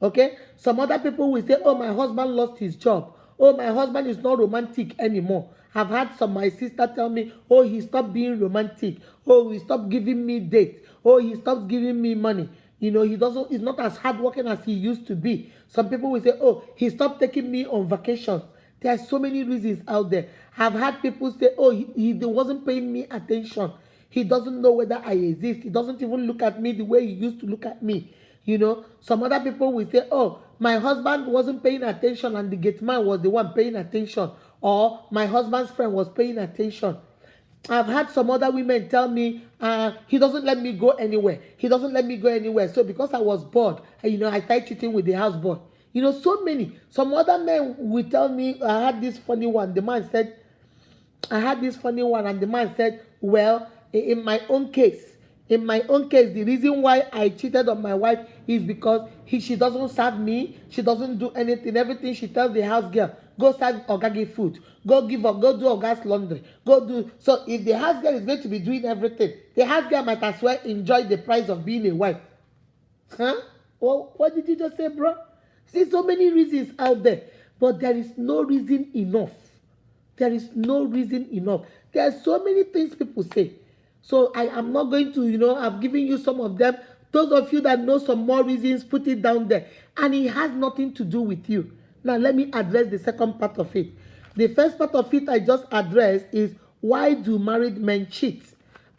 Okay? Some other people will say, oh, my husband lost his job. Oh, my husband is not romantic anymore. I've had my sister tell me, oh, he stopped being romantic. Oh, he stopped giving me dates. Oh, he stopped giving me money. He's not as hardworking as he used to be. Some people will say, oh, he stopped taking me on vacations. There are so many reasons out there. I've had people say, oh, he wasn't paying me attention. He doesn't know whether I exist. He doesn't even look at me the way he used to look at me. Some other people will say, oh, my husband wasn't paying attention and the gate man was the one paying attention. Or my husband's friend was paying attention. I've had some other women tell me, he doesn't let me go anywhere. He doesn't let me go anywhere. So because I was bored, I started cheating with the houseboy. So many. Some other men will tell me, I had this funny one. The man said, and the man said, well, in my own case, the reason why I cheated on my wife is because she doesn't serve me. She doesn't do anything. Everything she tells the house girl, go serve Oga food. Go do Oga's laundry. Go do. So if the house girl is going to be doing everything, the house girl might as well enjoy the price of being a wife. Huh? Well, what did you just say, bro? See, so many reasons out there. But there is no reason enough. There is no reason enough. There are so many things people say. So I am not going to, I've given you some of them. Those of you that know some more reasons, put it down there. And it has nothing to do with you. Now, let me address the second part of it. The first part of it I just addressed is, why do married men cheat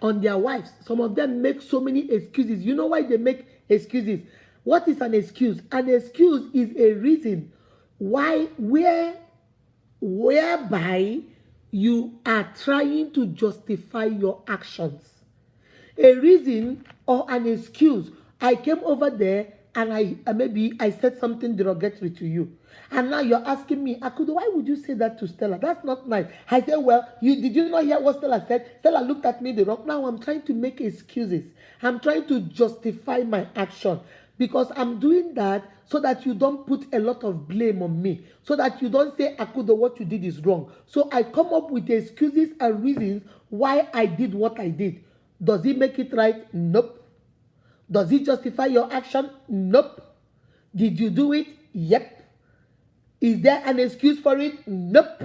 on their wives? Some of them make so many excuses. You know why they make excuses? What is an excuse? An excuse is a reason whereby you are trying to justify your actions. A reason or an excuse. I came over there and maybe I said something derogatory to you. And now you're asking me, Akudo, why would you say that to Stella? That's not nice. I said, well, did you not hear what Stella said? Stella looked at me the wrong. Now I'm trying to make excuses. I'm trying to justify my action. Because I'm doing that so that you don't put a lot of blame on me. So that you don't say, Akudo, what you did is wrong. So I come up with excuses and reasons why I did what I did. Does it make it right? Nope. Does it justify your action? Nope. Did you do it? Yep. Is there an excuse for it? Nope.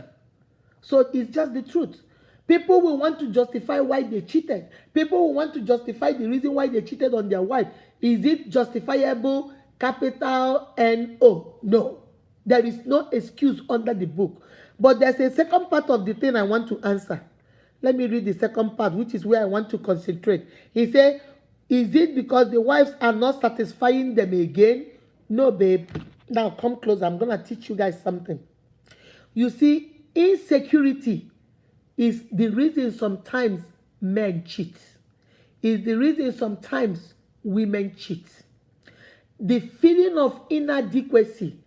So it's just the truth. People will want to justify why they cheated. People will want to justify the reason why they cheated on their wife. Is it justifiable? Capital N-O. No. There is no excuse under the book. But there's a second part of the thing I want to answer. Let me read the second part, which is where I want to concentrate. He said, is it because the wives are not satisfying them again? No, babe. Now come close. I'm going to teach you guys something. You see, insecurity is the reason sometimes men cheat. Is the reason sometimes women cheat. The feeling of inadequacy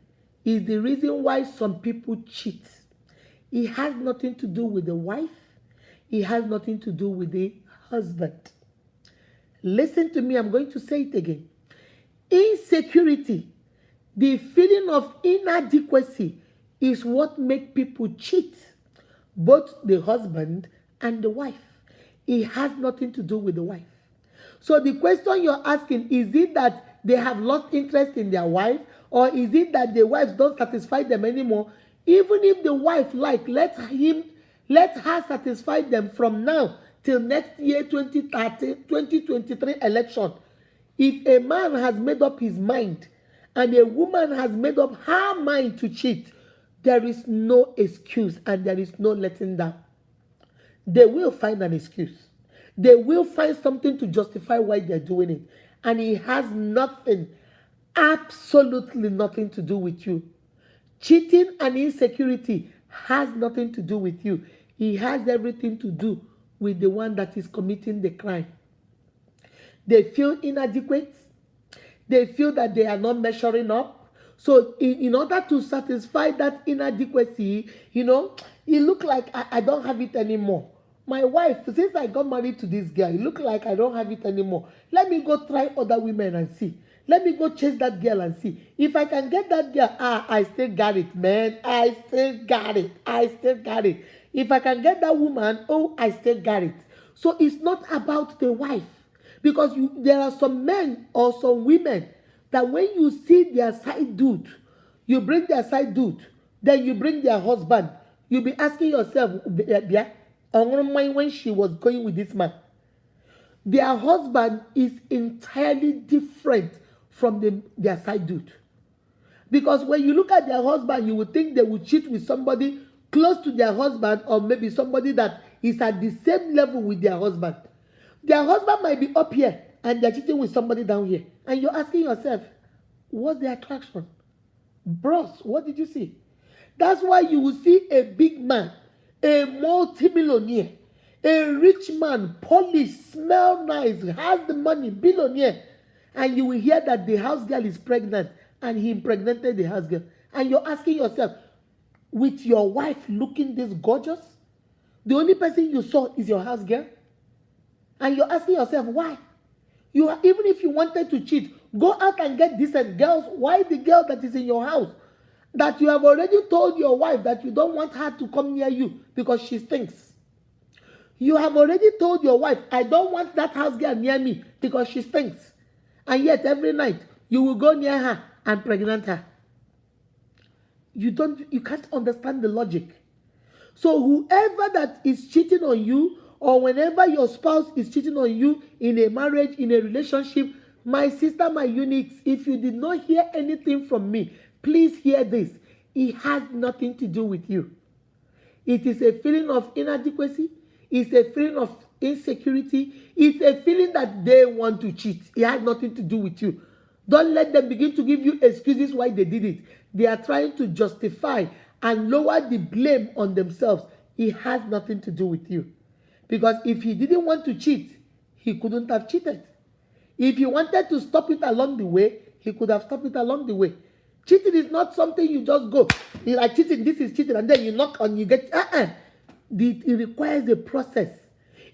is the reason why some people cheat. It has nothing to do with the wife. It has nothing to do with the husband. Listen to me. I'm going to say it again. Insecurity, the feeling of inadequacy, is what makes people cheat. Both the husband and the wife. It has nothing to do with the wife. So the question you're asking, is it that they have lost interest in their wife, or is it that the wives don't satisfy them anymore? Even if the wife let her satisfy them from now till next year 2023 election. If a man has made up his mind and a woman has made up her mind to cheat, there is no excuse and there is no letting down. They will find an excuse. They will find something to justify why they're doing it. And it has nothing, absolutely nothing to do with you. Cheating and insecurity has nothing to do with you. It has everything to do with the one that is committing the crime. They feel inadequate. They feel that they are not measuring up. So in order to satisfy that inadequacy, it look like I don't have it anymore. My wife, since I got married to this girl, it look like I don't have it anymore. Let me go try other women and see. Let me go chase that girl and see. If I can get that girl, I still got it, man. I still got it. I still got it. If I can get that woman, I still got it. So it's not about the wife. Because there are some men or some women that when you see their side dude, you bring their side dude, then you bring their husband. You'll be asking yourself, when she was going with this man, their husband is entirely different from their side dude. Because when you look at their husband, you would think they would cheat with somebody close to their husband, or maybe somebody that is at the same level with their husband. Their husband might be up here and they're cheating with somebody down here. And you're asking yourself, what's the attraction? Bros, what did you see? That's why you will see a big man, a multi-millionaire, a rich man, polished, smell nice, has the money, billionaire. And you will hear that the house girl is pregnant and he impregnated the house girl. And you're asking yourself, with your wife looking this gorgeous, the only person you saw is your house girl? And you're asking yourself, why? Even if you wanted to cheat, go out and get decent girls. Why the girl that is in your house, that you have already told your wife that you don't want her to come near you because she stinks? You have already told your wife, I don't want that house girl near me because she stinks. And yet every night you will go near her and pregnant her. You can't understand the logic. So whoever that is cheating on you, or whenever your spouse is cheating on you in a marriage, in a relationship, my sister, my units, if you did not hear anything from me, please hear this. It has nothing to do with you. It is a feeling of inadequacy. It's a feeling of insecurity. It's a feeling that they want to cheat. It has nothing to do with you. Don't let them begin to give you excuses why they did it. They are trying to justify and lower the blame on themselves. It has nothing to do with you. Because if he didn't want to cheat, he couldn't have cheated. If he wanted to stop it along the way, he could have stopped it along the way. Cheating is not something you just go, you're like cheating, this is cheating, and then you knock and you get, It requires a process.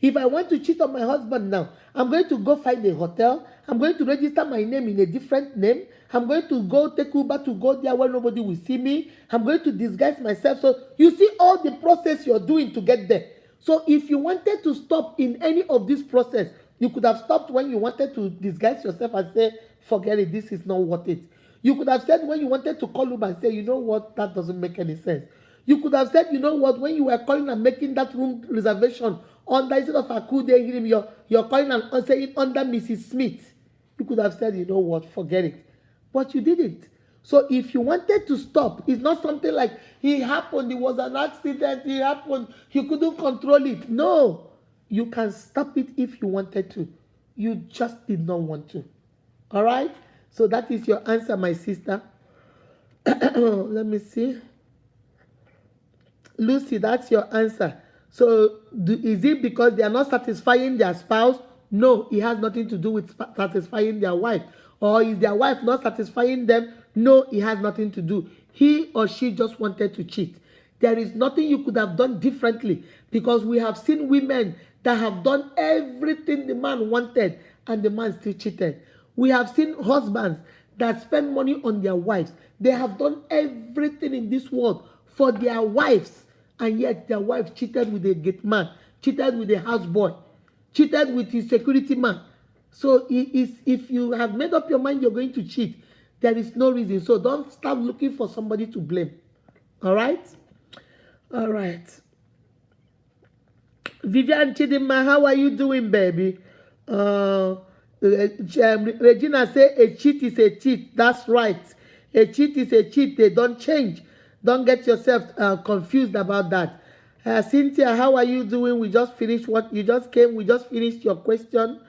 If I want to cheat on my husband now, I'm going to go find a hotel. I'm going to register my name in a different name. I'm going to go take Uber to go there where nobody will see me. I'm going to disguise myself. So you see all the process you're doing to get there. So if you wanted to stop in any of this process, you could have stopped when you wanted to disguise yourself and say, forget it, this is not worth it. You could have said when you wanted to call Uber and say, you know what, that doesn't make any sense. You could have said, you know what, when you were calling and making that room reservation under, instead of Akude Hirim, you're calling and saying under Mrs. Smith. You could have said, you know what, forget it. But you didn't. So if you wanted to stop, it's not something like it happened, it was an accident, it happened, you couldn't control it. No, you can stop it if you wanted to. You just did not want to. All right? So that is your answer, my sister. Let me see. Lucy, that's your answer. So is it because they are not satisfying their spouse? No, it has nothing to do with satisfying their wife. Or is their wife not satisfying them? No, it has nothing to do. He or she just wanted to cheat. There is nothing you could have done differently, because we have seen women that have done everything the man wanted and the man still cheated. We have seen husbands that spend money on their wives. They have done everything in this world for their wives, and yet their wife cheated with a gate man, cheated with a houseboy, cheated with his security man. So if you have made up your mind you're going to cheat, there is no reason. So don't start looking for somebody to blame. All right? All right. Vivian Chidima, how are you doing, baby? Regina say a cheat is a cheat. That's right. A cheat is a cheat. They don't change. Don't get yourself confused about that. Cynthia, how are you doing? We just finished what you just came. We just finished your question.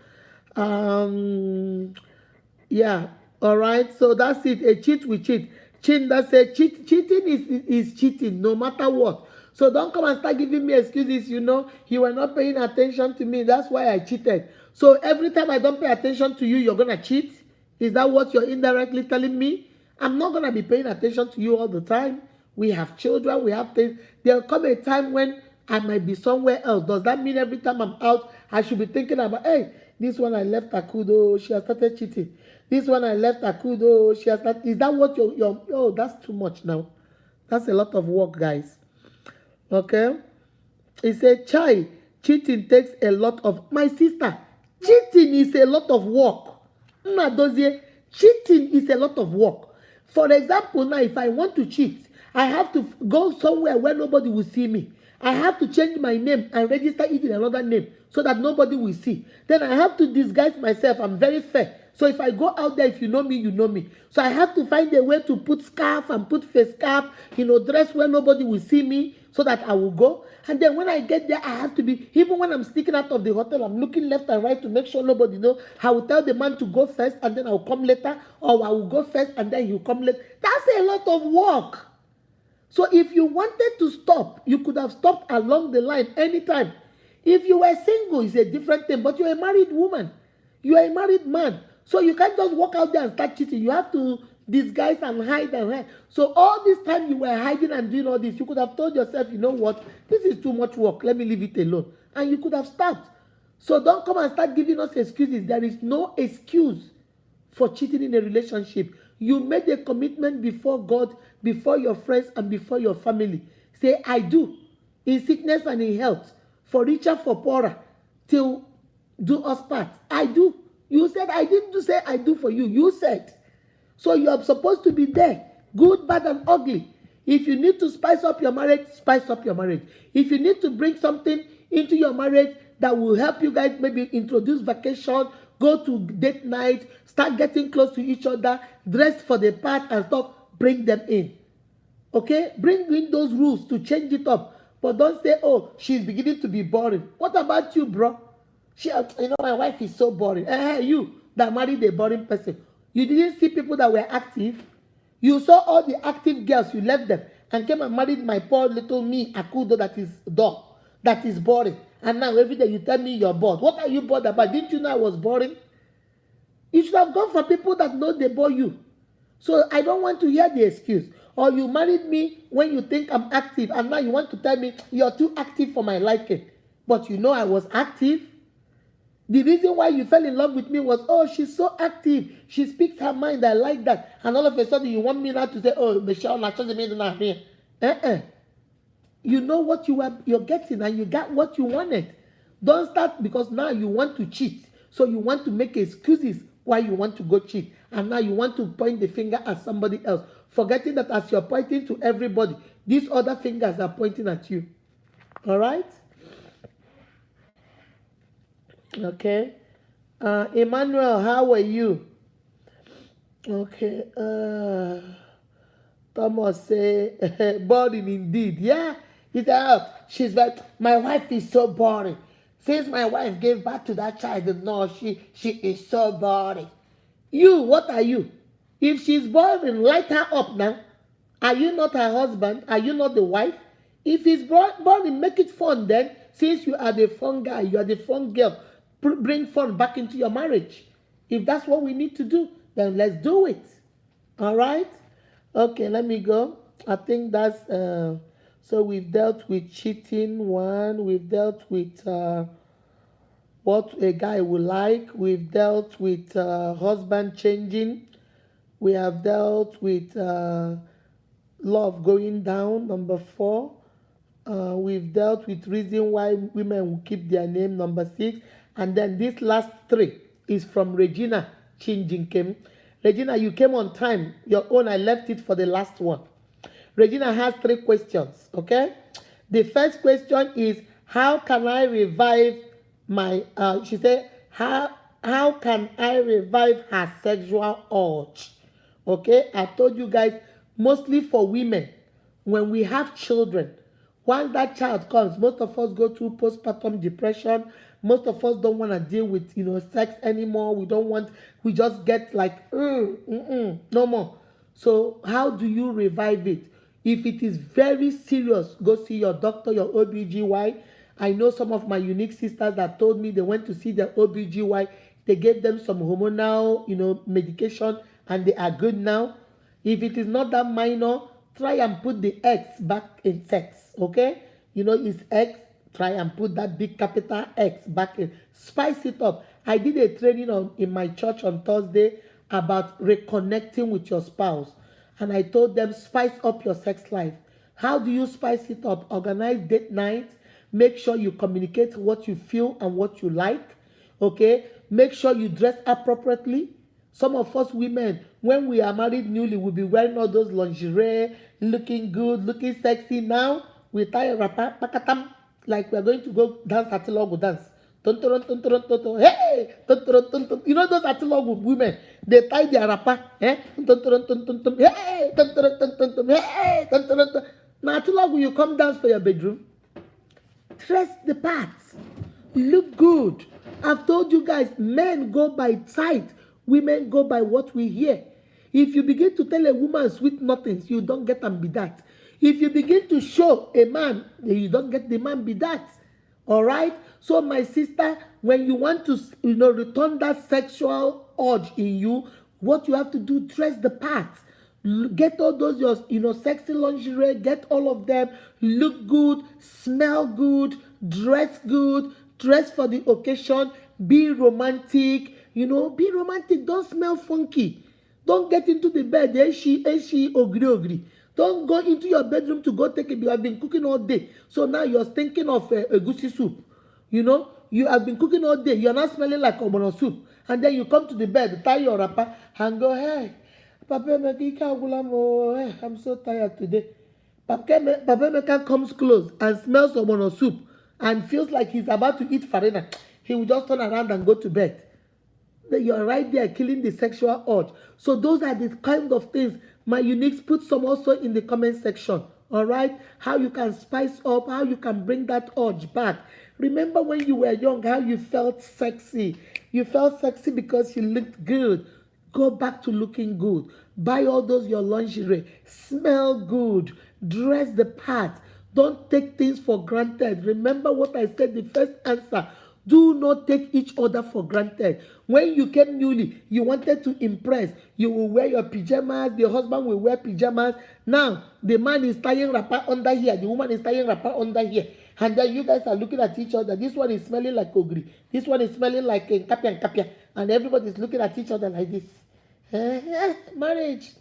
Yeah. All right. So that's it. A cheat, we cheat. Chinda said cheating is cheating no matter what. So don't come and start giving me excuses. You were not paying attention to me. That's why I cheated. So every time I don't pay attention to you, you're going to cheat? Is that what you're indirectly telling me? I'm not going to be paying attention to you all the time. We have children. We have things. There'll come a time when I might be somewhere else. Does that mean every time I'm out, I should be thinking about, hey, this one I left Akudo, she has started cheating. This one I left Akudo, she has started. Is that what oh, that's too much now. That's a lot of work, guys. Okay? He said, chai, cheating takes a lot of, my sister, cheating is a lot of work. Cheating is a lot of work. For example, now, if I want to cheat, I have to go somewhere where nobody will see me. I have to change my name and register it in another name so that nobody will see. Then I have to disguise myself. I'm very fair. So if I go out there, if you know me, you know me. So I have to find a way to put scarf and put face cap, dress where nobody will see me so that I will go. And then when I get there, I have to be, even when I'm sneaking out of the hotel, I'm looking left and right to make sure nobody knows. I will tell the man to go first and then I will come later, or I will go first and then he'll come later. That's a lot of work. So if you wanted to stop, you could have stopped along the line anytime. If you were single, it's a different thing, but you're a married woman. You are a married man. So you can't just walk out there and start cheating. You have to disguise and hide and hide. So all this time you were hiding and doing all this, you could have told yourself, you know what, this is too much work. Let me leave it alone. And you could have stopped. So don't come and start giving us excuses. There is no excuse for cheating in a relationship. You made a commitment before God, before your friends, and before your family. Say, I do, in sickness and in health, for richer, for poorer, till do us part. I do. You said, I didn't say I do for you. You said. So you are supposed to be there, good, bad, and ugly. If you need to spice up your marriage, spice up your marriage. If you need to bring something into your marriage that will help you guys, maybe introduce vacation, go to date night, start getting close to each other, dress for the part and stuff, bring them in. Okay? Bring in those rules to change it up. But don't say, oh, she's beginning to be boring. What about you, bro? My wife is so boring. You that married a boring person. You didn't see people that were active. You saw all the active girls, you left them and came and married my poor little me, Akudo, that is dull, that is boring. And now every day you tell me you're bored. What are you bored about? Didn't you know I was boring? You should have gone for people that know they bore you. So I don't want to hear the excuse. Or you married me when you think I'm active and now you want to tell me you're too active for my liking. But you know I was active. The reason why you fell in love with me was, oh, she's so active. She speaks her mind. I like that. And all of a sudden, you want me now to say, oh, Michelle, not just me not here. You know what you're getting, and you got what you wanted. Don't start because now you want to cheat. So you want to make excuses why you want to go cheat. And now you want to point the finger at somebody else, forgetting that as you're pointing to everybody, these other fingers are pointing at you. All right? Okay. Emmanuel, how are you? Okay. Thomas say, boring indeed. Yeah. He said, oh, she's like, my wife is so boring. Since my wife gave birth to that child, no, she is so boring. You, what are you? If she's boring, light her up now. Are you not her husband? Are you not the wife? If it's boring, make it fun then. Since you are the fun guy, you are the fun girl, bring fun back into your marriage. If that's what we need to do, then let's do it. All right? Okay, let me go. I think that's, so we've dealt with cheating, one. We've dealt with what a guy would like. We've dealt with husband changing. We have dealt with love going down, number 4. We've dealt with reason why women will keep their name, number 6. And then this last 3 is from Regina Chinjinkem. Regina, you came on time. Your own, I left it for the last one. Regina has 3 questions, okay? The first question is, how can I revive my, she said, how can I revive her sexual urge? Okay, I told you guys, mostly for women, when we have children, once that child comes, most of us go through postpartum depression. Most of us don't want to deal with, sex anymore. We just get like, no more. So how do you revive it? If it is very serious, go see your doctor, your OBGY. I know some of my unique sisters that told me they went to see their OBGY. They gave them some hormonal, medication, and they are good now. If it is not that minor, try and put the X back in sex, okay? It's X. Try and put that big capital X back in. Spice it up. I did a training in my church on Thursday about reconnecting with your spouse. And I told them, spice up your sex life. How do you spice it up? Organize date night. Make sure you communicate what you feel and what you like. Okay? Make sure you dress appropriately. Some of us women, when we are married newly, we'll be wearing all those lingerie, looking good, looking sexy. Now, we tie a wrapper, pakatam, like we're going to go dance Atilogo dance. Hey! Those Atilogo women, they tie their wrapper. Hey! Hey! Now Atilogo, you come dance for your bedroom. Dress the parts. Look good. I've told you guys, men go by sight. Women go by what we hear. If you begin to tell a woman sweet nothings, you don't get them be that. If you begin to show a man, you don't get the man be that. All right? So my sister, when you want to return that sexual urge in you, what you have to do, dress the parts. Get all those your sexy lingerie, get all of them, look good, smell good, dress for the occasion, be romantic, be romantic. Don't smell funky. Don't get into the bed, ogri. Don't go into your bedroom to go take it. You have been cooking all day, so now you're thinking of egusi soup. You have been cooking all day, you're not smelling like omono soup, and then you come to the bed, tie your wrapper, and go, hey, Papa Meka, I'm so tired today. Papa Meka comes close and smells omono soup and feels like he's about to eat farina. He will just turn around and go to bed. You're right there killing the sexual urge. So those are the kind of things my uniques. Put some also in the comment section. All right, how you can spice up, how you can bring that urge back. Remember when you were young, how you felt sexy. You felt sexy because you looked good. Go back to looking good. Buy all those your lingerie. Smell good. Dress the part. Don't take things for granted. Remember what I said, the first answer. Do not take each other for granted. When you came newly, you wanted to impress. You will wear your pajamas. The husband will wear pajamas. Now, the man is tying wrapper under here. The woman is tying wrapper under here. And then you guys are looking at each other. This one is smelling like ogri. This one is smelling like kapia and kapia. And everybody is looking at each other like this. Marriage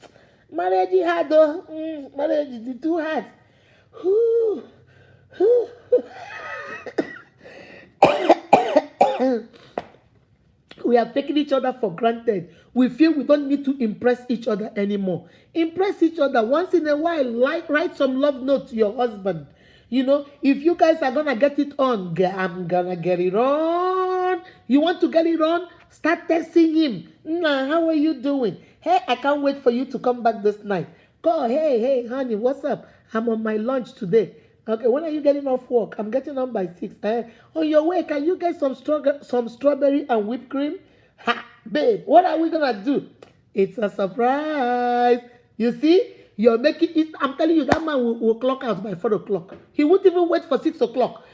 is hard though. Marriage is too hard. We have taken each other for granted. We feel we don't need to impress each other anymore. Impress each other once in a while. Write some love note to your husband. If you guys are gonna get it on, I'm gonna get it on. You want to get it on? Start texting him. Nah, how are you doing? Hey, I can't wait for you to come back this night. Call, hey, honey, what's up? I'm on my lunch today. Okay, when are you getting off work? I'm getting on by 6. On your way, can you get some strawberry and whipped cream? Ha, babe, what are we gonna do? It's a surprise. You see? You're making it. I'm telling you, that man will clock out by 4 o'clock. He won't even wait for 6 o'clock.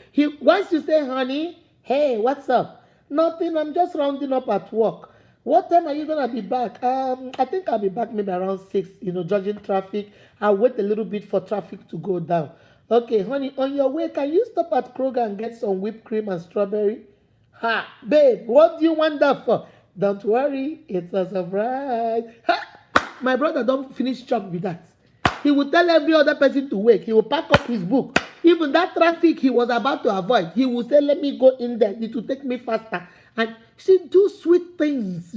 Once you say, honey, hey, what's up? Nothing, I'm just rounding up at work. What time are you gonna be back? I think I'll be back maybe around 6, judging traffic. I'll wait a little bit for traffic to go down. Okay, honey, on your way, can you stop at Kroger and get some whipped cream and strawberry? Ha, babe, what do you want that for? Don't worry, it's a surprise. Ha, my brother don't finish chop with that. He will tell every other person to wait. He will pack up his book. Even that traffic he was about to avoid, he will say, let me go in there. It will take me faster. And see, do sweet things,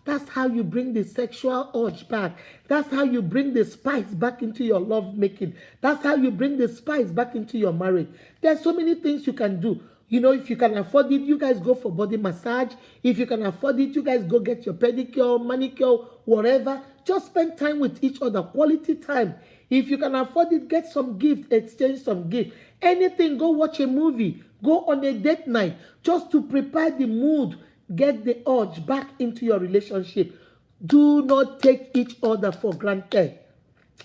That's how you bring the sexual urge back. That's how you bring the spice back into your love making. That's how you bring the spice back into your marriage. There's so many things you can do. If you can afford it, you guys go for body massage. If you can afford it, you guys go get your pedicure, manicure, whatever. Just spend time with each other, quality time. If you can afford it, get some gift, exchange some gift. Anything, go watch a movie. Go on a date night just to prepare the mood. Get the urge back into your relationship. Do not take each other for granted.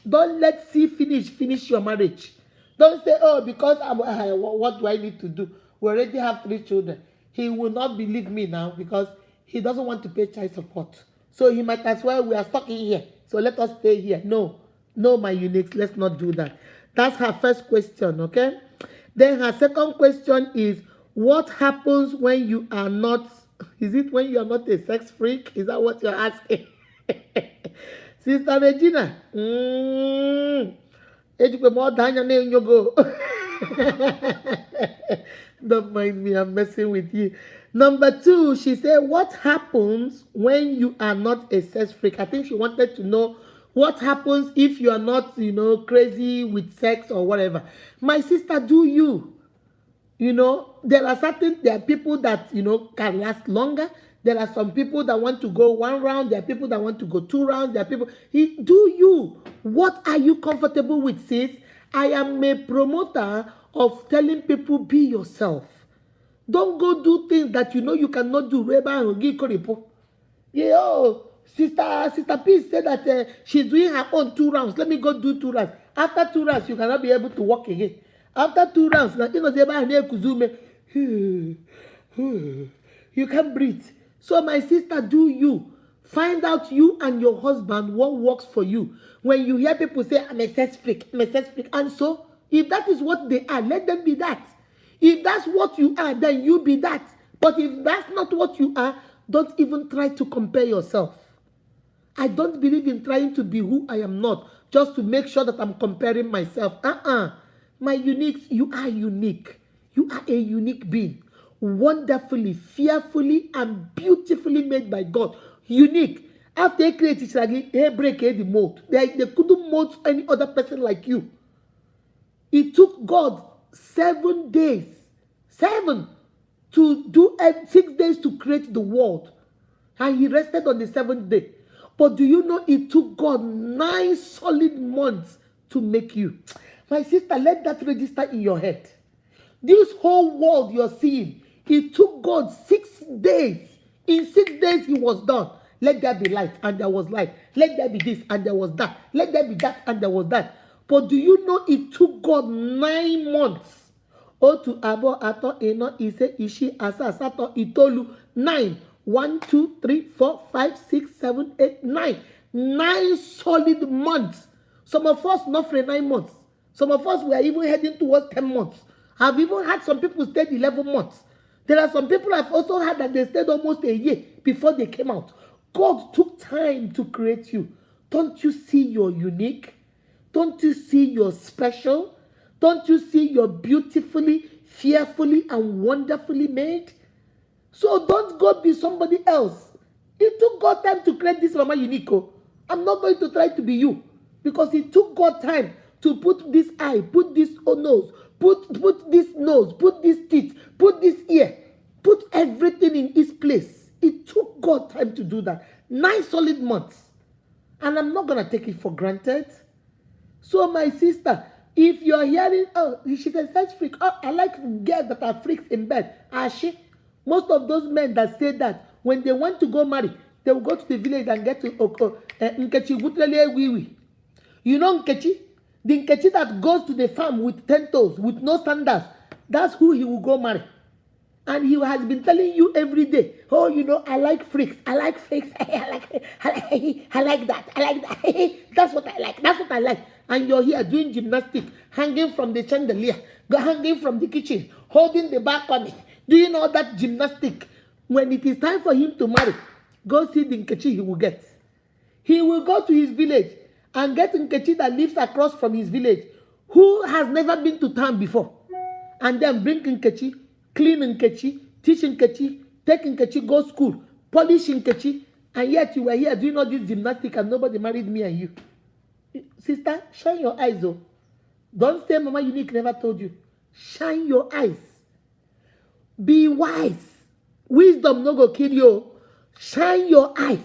Don't let see finish your marriage. Don't say, oh, because what do I need to do? We already have 3 children. He will not believe me now because he doesn't want to pay child support. So he might as well, we are stuck in here. So let us stay here. No, my uniques, let's not do that. That's her first question, okay? Then her second question is, what happens when you are not, is it when you are not a sex freak? Is that what you're asking? Sister Regina, don't mind me, I'm messing with you. Number 2, she said, what happens when you are not a sex freak? I think she wanted to know what happens if you are not, crazy with sex or whatever. My sister, do you? There are people that, can last longer. There are some people that want to go 1 round. There are people that want to go 2 rounds. There are people. Do you? What are you comfortable with, sis? I am a promoter of telling people, be yourself. Don't go do things that you cannot do. Yeah, Sister P said that she's doing her own 2 rounds. Let me go do 2 rounds. After 2 rounds, you cannot be able to walk again. After 2 rounds, you can't breathe. So my sister, do you? Find out you and your husband what works for you. When you hear people say, I'm a sex freak, and so, if that is what they are, let them be that. If that's what you are, then you be that. But if that's not what you are, don't even try to compare yourself. I don't believe in trying to be who I am not, just to make sure that I'm comparing myself. My uniques, you are unique. You are a unique being. Wonderfully, fearfully, and beautifully made by God. Unique. After they created they break the mold. They couldn't mold any other person like you. It took God 7 days. 7 to do 6 days to create the world. And he rested on the 7th day. But do you know it took God 9 solid months to make you? My sister, let that register in your head. This whole world you're seeing, it took God 6 days. In 6 days, he was done. Let there be light, and there was light. Let there be this, and there was that. Let there be that, and there was that. But do you know it took God 9 months? Otu abo ato eno ise ishi asa sato itolu 9. 1, 2, 3, 4, 5, 6, 7, 8, 9. 9 solid months. Some of us not for 9 months. Some of us were even heading towards 10 months. I've even had some people stay 11 months. There are some people I've also had that they stayed almost a year before they came out. God took time to create you. Don't you see you're unique? Don't you see you're special? Don't you see you're beautifully, fearfully, and wonderfully made? So don't go be somebody else. It took God time to create this Mama Unico. I'm not going to try to be you. Because it took God time to put this eye, put this nose, put this nose, put this teeth, put this ear, put everything in its place. It took God time to do that. 9 solid months. And I'm not going to take it for granted. So my sister, if you're hearing, oh, she says, that's freak. Oh, I like girls that are freaks in bed. Most of those men that say that, when they want to go marry, they will go to the village and get to Nkechi Wutlele Wiwi. You know Nkechi? The Nkechi that goes to the farm with 10 toes, with no sandals, that's who he will go marry. And he has been telling you every day, oh, I like freaks. I like freaks. I like that. I like that. That's what I like. That's what I like. And you're here doing gymnastics, hanging from the chandelier, hanging from the kitchen, holding the balcony, doing all that gymnastic. When it is time for him to marry, go see the Nkechi he will get. He will go to his village and get Nkechi that lives across from his village, who has never been to town before. And then bring Nkechi, clean Nkechi, teach Nkechi, take Nkechi, go school, polish Nkechi, and yet you were here doing all this gymnastics and nobody married me and you. Sister, shine your eyes though. Don't say Mama Unique never told you. Shine your eyes. Be wise. Wisdom no go kill you. Shine your eyes.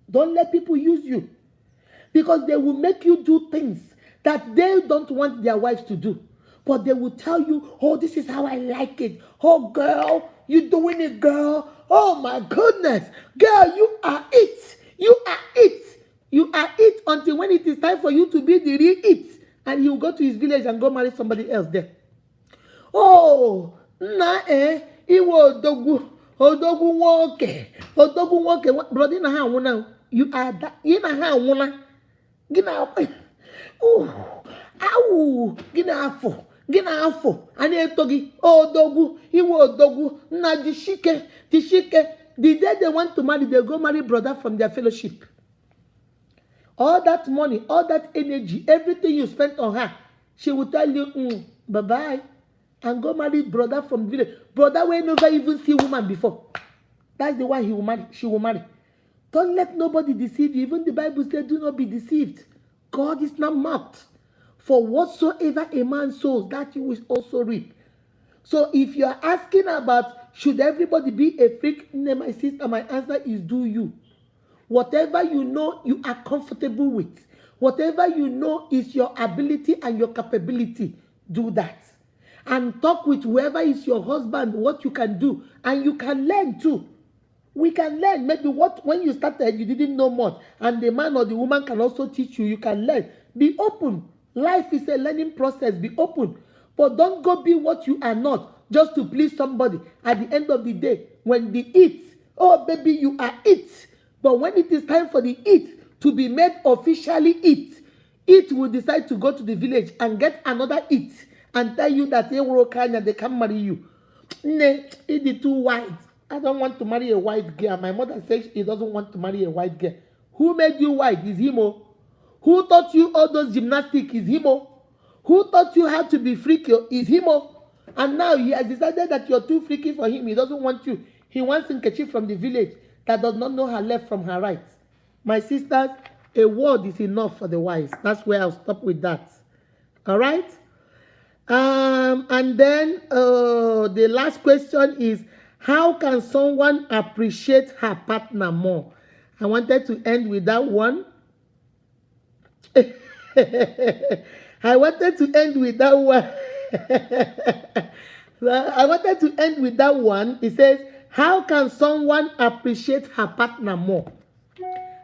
Don't let people use you. Because they will make you do things that they don't want their wives to do. But they will tell you, oh, this is how I like it. Oh, girl, you doing it, girl. Oh, my goodness. Girl, you are it. You are it. You are it until when it is time for you to be the real it, and he will go to his village and go marry somebody else there. Oh, iwe odogwu nwoke, brother, na ha anwụna, you are that, you na ha anwụna, gị na awụ, gị na afọ, a na-eto gị, odogwu, iwe odogwu, nna jishike. The day they want to marry, they go marry brother from their fellowship. All that money, all that energy, everything you spent on her, she will tell you, bye-bye, and go marry brother from village. Brother will never even see woman before. That's the one he will marry, she will marry. Don't let nobody deceive you. Even the Bible says, do not be deceived. God is not mocked. For whatsoever a man sows, that you will also reap. So if you are asking about, should everybody be a freak? No, my sister, my answer is, do you. Whatever you know you are comfortable with, whatever you know is your ability and your capability, do that. And talk with whoever is your husband, what you can do. And you can learn too. We can learn. Maybe when you started, you didn't know much. And the man or the woman can also teach you. You can learn. Be open. Life is a learning process. Be open. But don't go be what you are not just to please somebody. At the end of the day, when they eat, oh baby, you are it. But when it is time for the it to be made officially it will decide to go to the village and get another it and tell you that they can marry you. It is too white. I don't want to marry a white girl. My mother says she doesn't want to marry a white girl. Who made you white? Is him. Who taught you all those gymnastics? Is him. Who taught you how to be freaky? Is him. And now he has decided that you're too freaky for him. He doesn't want you. He wants Nkechi from the village that does not know her left from her right. My sisters, a word is enough for the wise. That's where I'll stop with that. All right? And then the last question is, how can someone appreciate her partner more? I wanted to end with that one. I wanted to end with that one. It says, how can someone appreciate her partner more?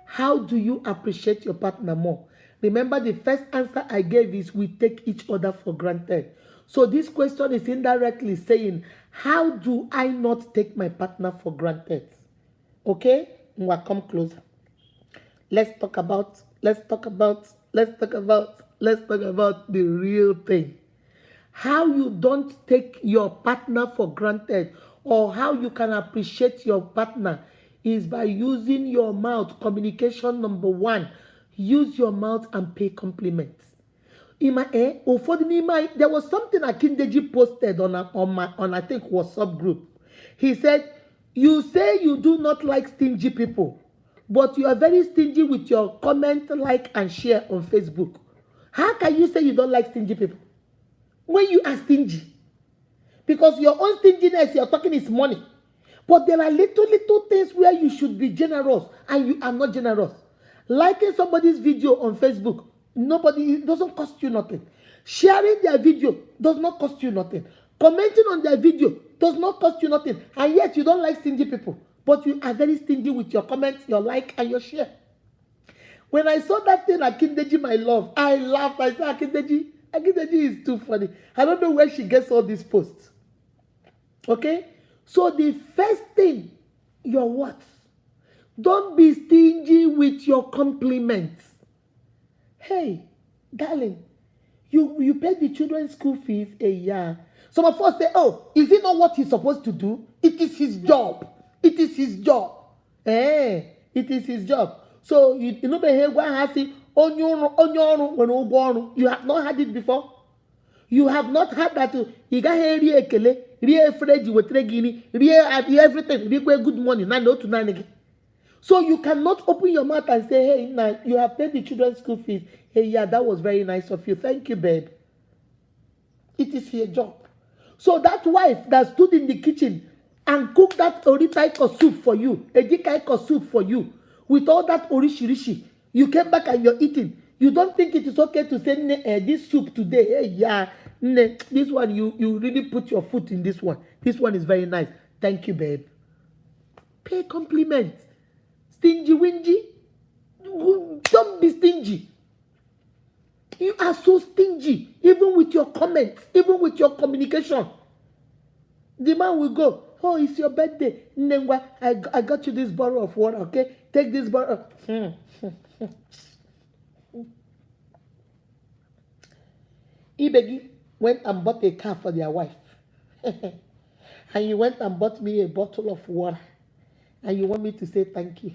How do you appreciate your partner more? Remember, the first answer I gave is we take each other for granted. So this question is indirectly saying, how do I not take my partner for granted? Okay? We'll come closer. Let's talk about the real thing. How you don't take your partner for granted, or how you can appreciate your partner, is by using your mouth. Communication number one. Use your mouth and pay compliments. There was something Akindeji posted on I think WhatsApp group. He said, you say you do not like stingy people, but you are very stingy with your comment, like, and share on Facebook. How can you say you don't like stingy people when you are stingy? Because your own stinginess, you're talking is money. But there are little things where you should be generous and you are not generous. Liking somebody's video on Facebook, it doesn't cost you nothing. Sharing their video does not cost you nothing. Commenting on their video does not cost you nothing. And yet you don't like stingy people. But you are very stingy with your comments, your like, and your share. When I saw that thing, Akindeji, my love, I laughed. I said, Akindeji is too funny. I don't know where she gets all these posts. Okay? So the first thing, your what? Don't be stingy with your compliments. Hey, darling, you pay the children's school fees a year. Some of us say, oh, is it not what he's supposed to do? It is his job. It is his job. It is his job. So you know, you have not had it before. You have not had that. You got everything. Good morning. So you cannot open your mouth and say, hey, now you have paid the children's school fees. Hey, yeah, that was very nice of you. Thank you, babe. It is your job. So that wife that stood in the kitchen and cooked that oritaiko soup for you, ejikaiko soup for you, with all that orishirishi, you came back and you're eating. You don't think it is okay to say this soup today? Hey, yeah, this one, you really put your foot in this one. This one is very nice. Thank you, babe. Pay compliments. Stingy wingy. Don't be stingy. You are so stingy, even with your comments, even with your communication. The man will go, oh, it's your birthday. Nengwa, I got you this bottle of water, okay? Take this bottle. Ibegi went and bought a car for their wife. And you went and bought me a bottle of water. And you want me to say thank you.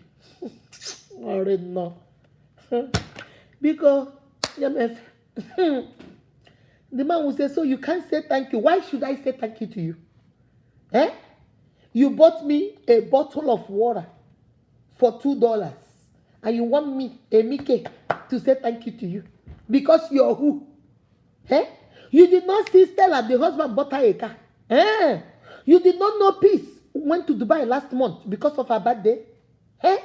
Already no. Because the man will say, so you can't say thank you. Why should I say thank you to you? Eh? You bought me a bottle of water for $2. And you want me, a Mickey, to say thank you to you. Because you're who? Eh? You did not see Stella, the husband bought her a car. Eh? You did not know Peace went to Dubai last month because of her birthday. Eh?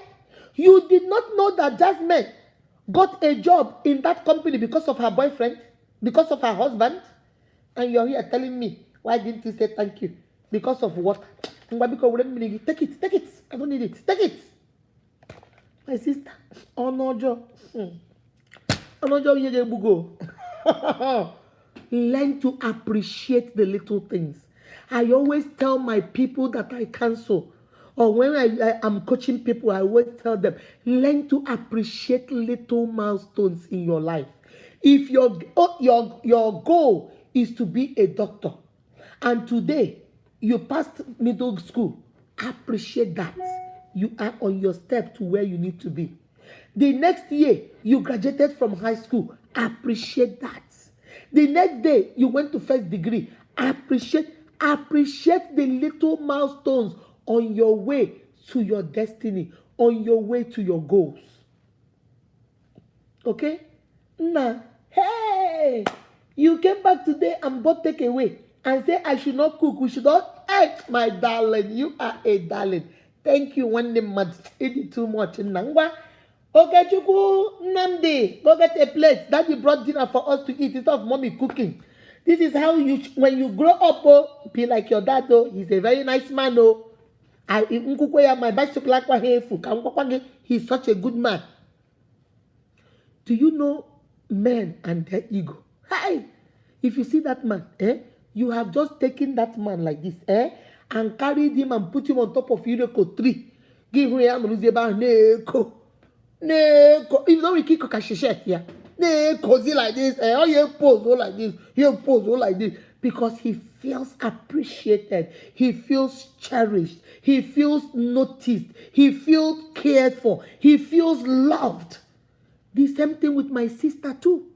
You did not know that Jasmine got a job in that company because of her boyfriend, because of her husband. And you're here telling me, why didn't you say thank you? Because of what? Take it, take it. I don't need it. Take it. My sister. Oh no, Joe. Oh no, Joe, you go. Learn to appreciate the little things. I always tell my people that I counsel, or when I am coaching people, I always tell them, learn to appreciate little milestones in your life. If your goal is to be a doctor, and today you passed middle school, appreciate that. You are on your step to where you need to be. The next year, you graduated from high school, appreciate that. The next day, you went to first degree, appreciate the little milestones on your way to your destiny, on your way to your goals. Okay? Now, hey, you came back today and bought takeaway and say I should not cook. We should not eat, my darling. You are a darling. Thank you. One day, eat too much. Nangwa. Okay, Chuku, Namdi, go get a plate. Daddy brought dinner for us to eat instead of mommy cooking. This is how you, when you grow up, oh, be like your dad, oh. He's a very nice man, oh. My bicycle, he's such a good man. Do you know men and their ego? Hi! If you see that man, you have just taken that man like this, and carried him and put him on top of Iroko tree. Give him a neko. Neko. If not, we keep kokashishet here. Neko, like this. Oh, you pose like this. You pose like this. Because he feels appreciated. He feels cherished. He feels noticed. He feels cared for. He feels loved. The same thing with my sister too.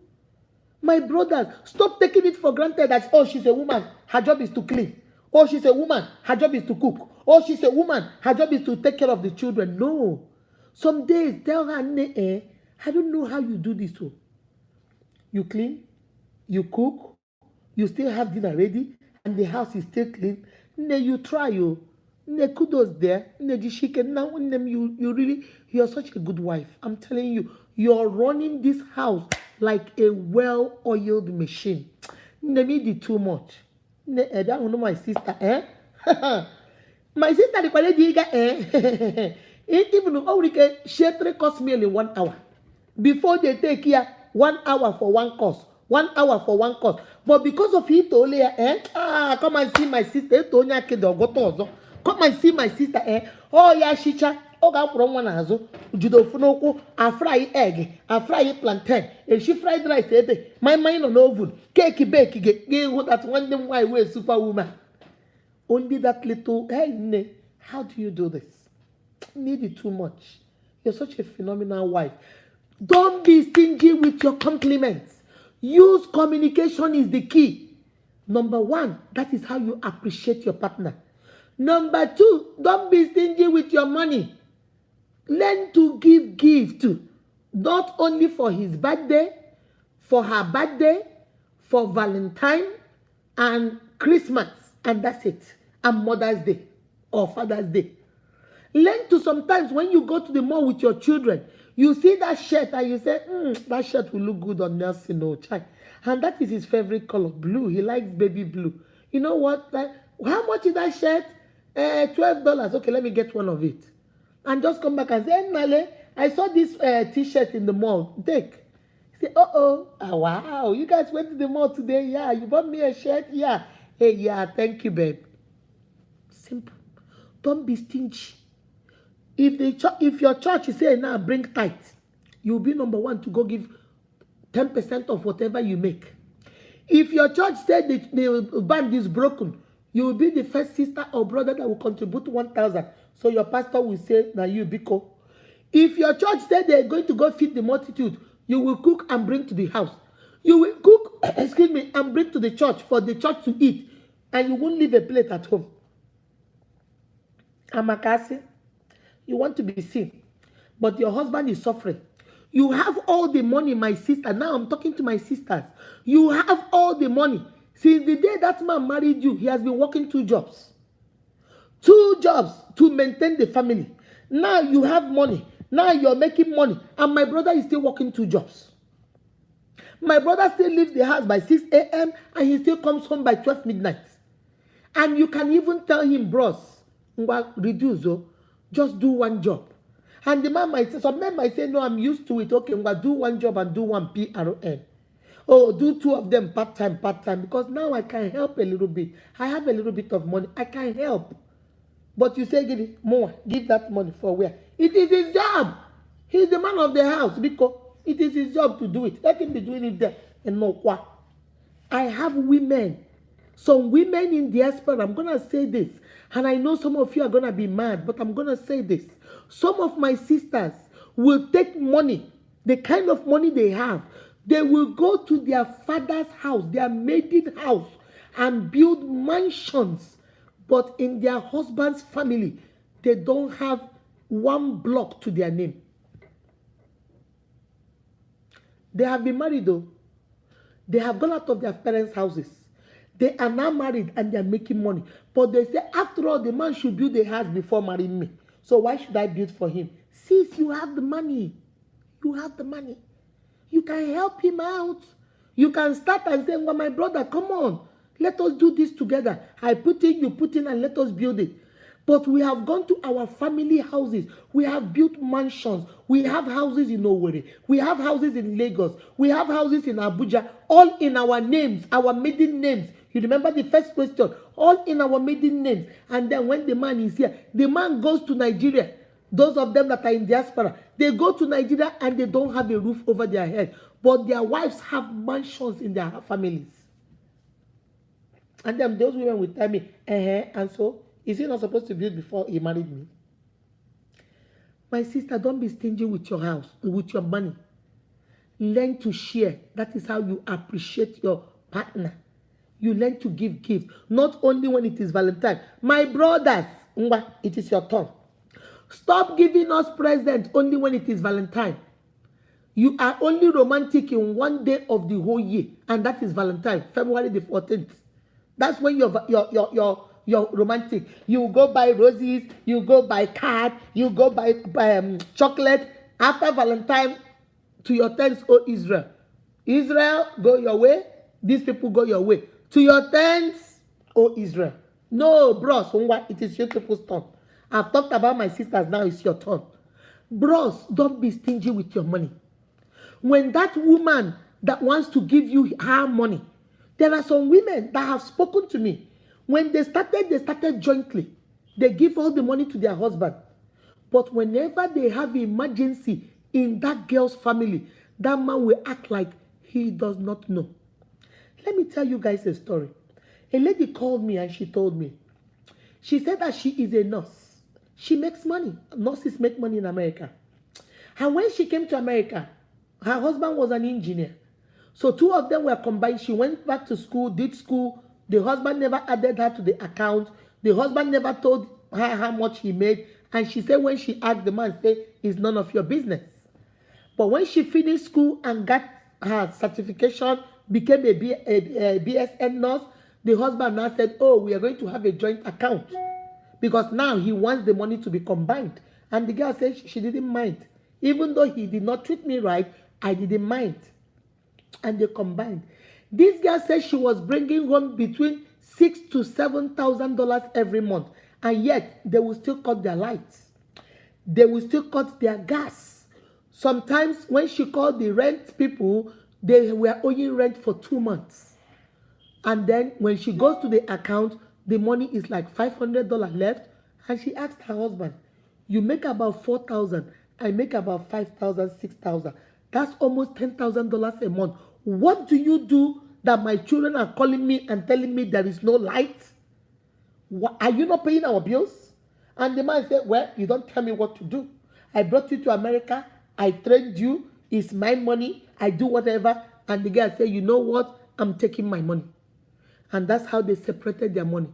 My brothers, stop taking it for granted that, oh, she's a woman, her job is to clean. Oh, she's a woman, her job is to cook. Oh, she's a woman, her job is to take care of the children. No. Some days, tell her, I don't know how you do this. So. You clean, you cook, you still have dinner ready, and the house is still clean. You try, you. Kudos there. Now, you're such a good wife. I'm telling you, you're running this house like a well-oiled machine. Me did too much. I don't know my sister, My sister, even though she cost me only 1 hour. Before they take here, 1 hour for one course. 1 hour for one course. But because of it, come and see my sister. Come and see my sister, Oh, yeah, Shicha. Oh, God, from one as Judo Funoko, I fry egg, I fry plantain, and she fried rice, my mind on oven, cake bake, get that one them why we're superwoman. Only that little, how do you do this? Need it too much. You're such a phenomenal wife. Don't be stingy with your compliments. Use communication is the key. Number one, that is how you appreciate your partner. Number two, don't be stingy with your money. Learn to give gift, not only for his birthday, for her birthday, for Valentine and Christmas, and that's it, and Mother's Day or Father's Day. Learn to sometimes when you go to the mall with your children, you see that shirt and you say, that shirt will look good on Nelson or Chai. And that is his favorite color, blue. He likes baby blue. You know what? How much is that shirt? $12. Okay, let me get one of it. And just come back and say, Nale, I saw this t-shirt in the mall. Take. Say, oh, wow, you guys went to the mall today? Yeah, you bought me a shirt? Yeah. Hey, yeah, thank you, babe. Simple. Don't be stingy. If your church is saying now bring tithe, you'll be number one to go give 10% of whatever you make. If your church said the band is broken, you will be the first sister or brother that will contribute 1,000. So your pastor will say, now you biko. If your church said they're going to go feed the multitude, you will cook and bring to the house. You will cook, excuse me, and bring to the church for the church to eat. And you won't leave a plate at home. Amakasi, you want to be seen, but your husband is suffering. You have all the money, my sister. Now I'm talking to my sisters. You have all the money. Since the day that man married you, he has been working 2 jobs. 2 jobs to maintain the family. Now you have money. Now you're making money. And my brother is still working 2 jobs. My brother still leaves the house by 6 a.m. and he still comes home by 12 midnight. And you can even tell him, bros, reduce, just do 1 job. And the man might say, some men might say, no, I'm used to it. Okay, I'm going to do 1 job and do 1 PRN. Oh, do 2 of them part-time, because now I can help a little bit. I have a little bit of money. I can help. But you say, give it more. Give that money for where? It is his job. He's the man of the house because it is his job to do it. Let him be doing it there. And no qua. I have women. Some women in diaspora, I'm going to say this. And I know some of you are going to be mad, but I'm going to say this. Some of my sisters will take money, the kind of money they have. They will go to their father's house, their maiden house, and build mansions. But in their husband's family, they don't have 1 block to their name. They have been married though. They have gone out of their parents' houses. They are now married and they are making money. But they say, after all, the man should build a house before marrying me. So why should I build for him? Sis, you have the money. You have the money. You can help him out. You can start and say, well, my brother, come on. Let us do this together. I put in, you put in, and let us build it. But we have gone to our family houses. We have built mansions. We have houses in Owerri. We have houses in Lagos. We have houses in Abuja. All in our names, our maiden names. You remember the first question? All in our maiden names. And then when the man is here, the man goes to Nigeria. Those of them that are in diaspora, they go to Nigeria and they don't have a roof over their head. But their wives have mansions in their families. And then those women will tell me, and so, is he not supposed to build before he married me? My sister, don't be stingy with your house, with your money. Learn to share. That is how you appreciate your partner. You learn to give gifts, not only when it is Valentine. My brothers, it is your turn. Stop giving us presents only when it is Valentine. You are only romantic in 1 day of the whole year, and that is Valentine, February the 14th. That's when you're romantic. You go buy roses, you go buy card, you go buy chocolate. After Valentine, to your tents, oh Israel. Israel, go your way. These people go your way. To your tents, oh Israel. No, bros, it is your people's turn. I've talked about my sisters, now it's your turn. Bros, don't be stingy with your money. When that woman that wants to give you her money, there are some women that have spoken to me. When they started jointly. They give all the money to their husband. But whenever they have emergency in that girl's family, that man will act like he does not know. Let me tell you guys a story. A lady called me and she told me. She said that she is a nurse. She makes money. Nurses make money in America. And when she came to America, her husband was an engineer. So 2 of them were combined. She went back to school, did school. The husband never added her to the account. The husband never told her how much he made. And she said when she asked the man, say, it's none of your business. But when she finished school and got her certification, became a BSN nurse, the husband now said, oh, we are going to have a joint account. Because now he wants the money to be combined. And the girl said she didn't mind. Even though he did not treat me right, I didn't mind. And they combined. This girl said she was bringing home between $6,000 to $7,000 every month. And yet, they will still cut their lights. They will still cut their gas. Sometimes when she called the rent people, they were owing rent for 2 months. And then when she goes to the account, the money is like $500 left. And she asked her husband, you make about 4,000, I make about 5,000, 6,000. That's almost $10,000 a month. What do you do that my children are calling me and telling me there is no light? Are you not paying our bills? And the man said, well, you don't tell me what to do. I brought you to America. I trained you. It's my money. I do whatever. And the guy said, you know what? I'm taking my money. And that's how they separated their money.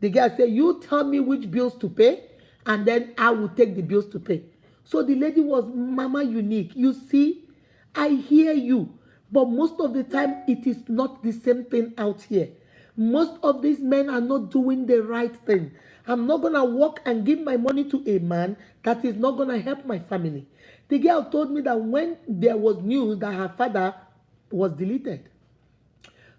The guy said, you tell me which bills to pay, and then I will take the bills to pay. So the lady was Mama Unique. You see, I hear you. But most of the time, it is not the same thing out here. Most of these men are not doing the right thing. I'm not going to work and give my money to a man that is not going to help my family. The girl told me that when there was news that her father was deleted,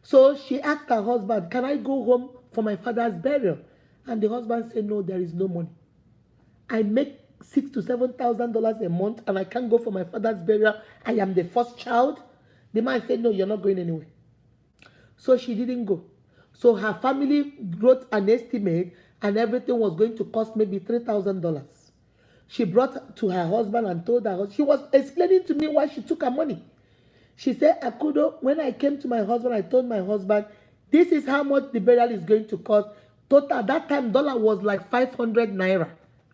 so she asked her husband, can I go home for my father's burial? And the husband said, no, there is no money. I make $6,000 to $7,000 a month and I can't go for my father's burial. I am the first child. The man said, no, you're not going anywhere. So she didn't go. So her family wrote an estimate and everything was going to cost maybe $3,000. She brought to her husband and told her, she was explaining to me why she took her money. She said, Akudo, when I came to my husband, I told my husband, this is how much the burial is going to cost. Total, that time dollar was like 500 naira.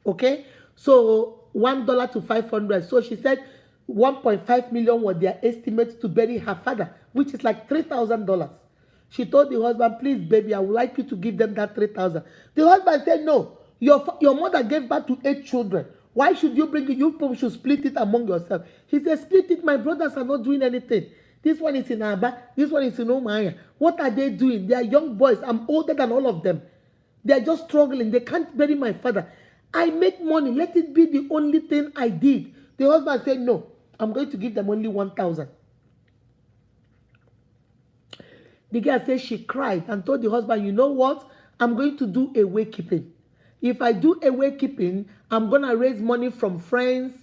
Okay? So $1 to 500. So she said 1.5 million was their estimate to bury her father, which is like $3,000. She told the husband, please, baby, I would like you to give them that 3,000. The husband said, no, your mother gave birth to 8 children. Why should you bring it? You probably should split it among yourselves. He said, split it. My brothers are not doing anything. This one is in Aba. This one is in Omaya. What are they doing? They are young boys. I'm older than all of them. They are just struggling. They can't bury my father. I make money. Let it be the only thing I did. The husband said, no, I'm going to give them only 1,000. The girl said she cried and told the husband, you know what? I'm going to do a waykeeping. If I do a waykeeping, I'm going to raise money from friends,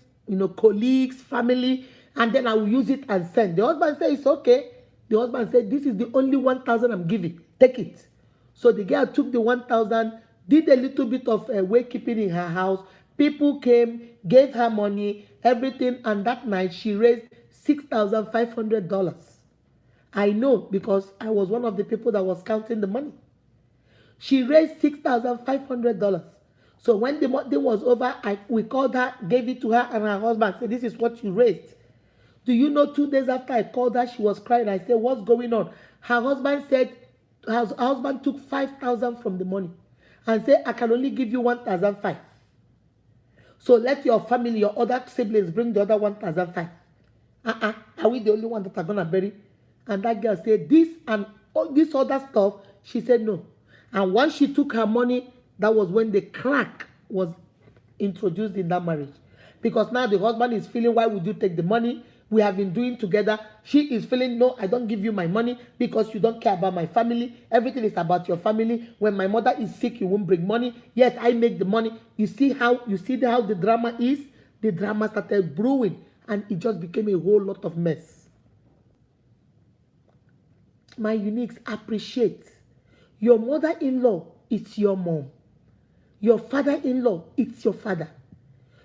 colleagues, family, and then I will use it and send. The husband said, it's okay. The husband said, this is the only 1,000 I'm giving. Take it. So the girl took the 1,000, did a little bit of waykeeping in her house. People came, gave her money, everything, and that night she raised $6,500. I know because I was one of the people that was counting the money. She raised $6,500. So when the day was over, we called her, gave it to her, and her husband said, this is what you raised. Do you know 2 days after I called her, she was crying. I said, what's going on? Her husband said, her husband took 5,000 from the money and said, I can only give you 1,500. So let your family, your other siblings bring the other 1,500. Are we the only one that are going to bury? And that girl said, this and all this other stuff, she said no. And once she took her money, that was when the crack was introduced in that marriage. Because now the husband is feeling, why would you take the money? We have been doing together. She is feeling, no, I don't give you my money because you don't care about my family. Everything is about your family. When my mother is sick, you won't bring money. Yet I make the money. You see how the drama is? The drama started brewing and it just became a whole lot of mess. My uniques, appreciate. Your mother-in-law, it's your mom. Your father-in-law, it's your father.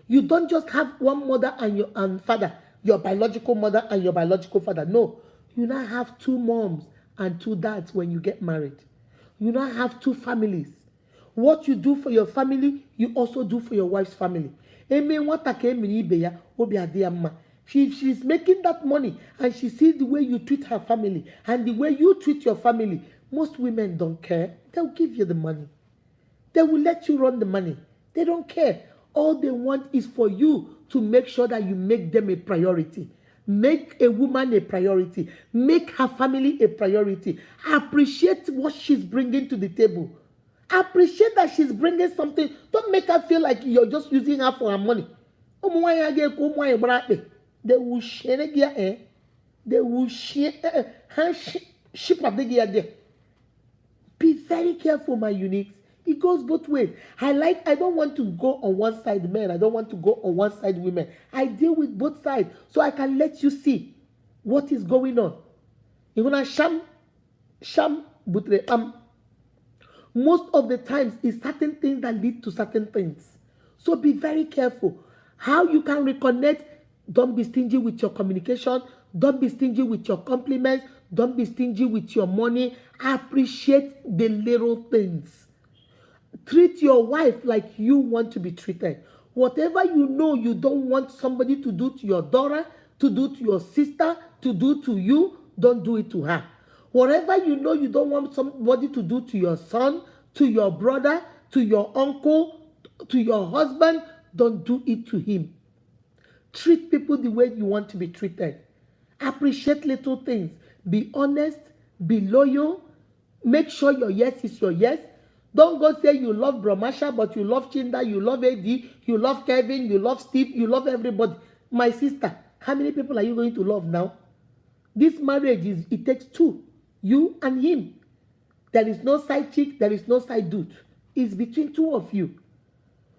You don't just have one mother and father, your biological mother and your biological father. No, you now have 2 moms and 2 dads when you get married. You now have 2 families. What you do for your family, you also do for your wife's family. She's making that money and she sees the way you treat her family and the way you treat your family. Most women don't care. They'll give you the money. They will let you run the money. They don't care. All they want is for you to make sure that you make them a priority. Make a woman a priority. Make her family a priority. Appreciate what she's bringing to the table. Appreciate that she's bringing something. Don't make her feel like you're just using her for her money. They will share it. They will share. Be very careful, my uniques. It goes both ways. I don't want to go on one side men. I don't want to go on one side women. I deal with both sides so I can let you see what is going on. You wanna sham butre most of the times it's certain things that lead to certain things. So be very careful. How you can reconnect, don't be stingy with your communication, don't be stingy with your compliments, don't be stingy with your money. Appreciate the little things. Treat your wife like you want to be treated. Whatever you know you don't want somebody to do to your daughter, to do to your sister, to do to you, don't do it to her. Whatever you know you don't want somebody to do to your son, to your brother, to your uncle, to your husband, don't do it to him. Treat people the way you want to be treated. Appreciate little things. Be honest, be loyal. Make sure your yes is your yes. Don't go say you love Bromasha, but you love Chinda, you love AD, you love Kevin, you love Steve, you love everybody. My sister, how many people are you going to love now? This marriage it takes two, you and him. There is no side chick, there is no side dude. It's between two of you.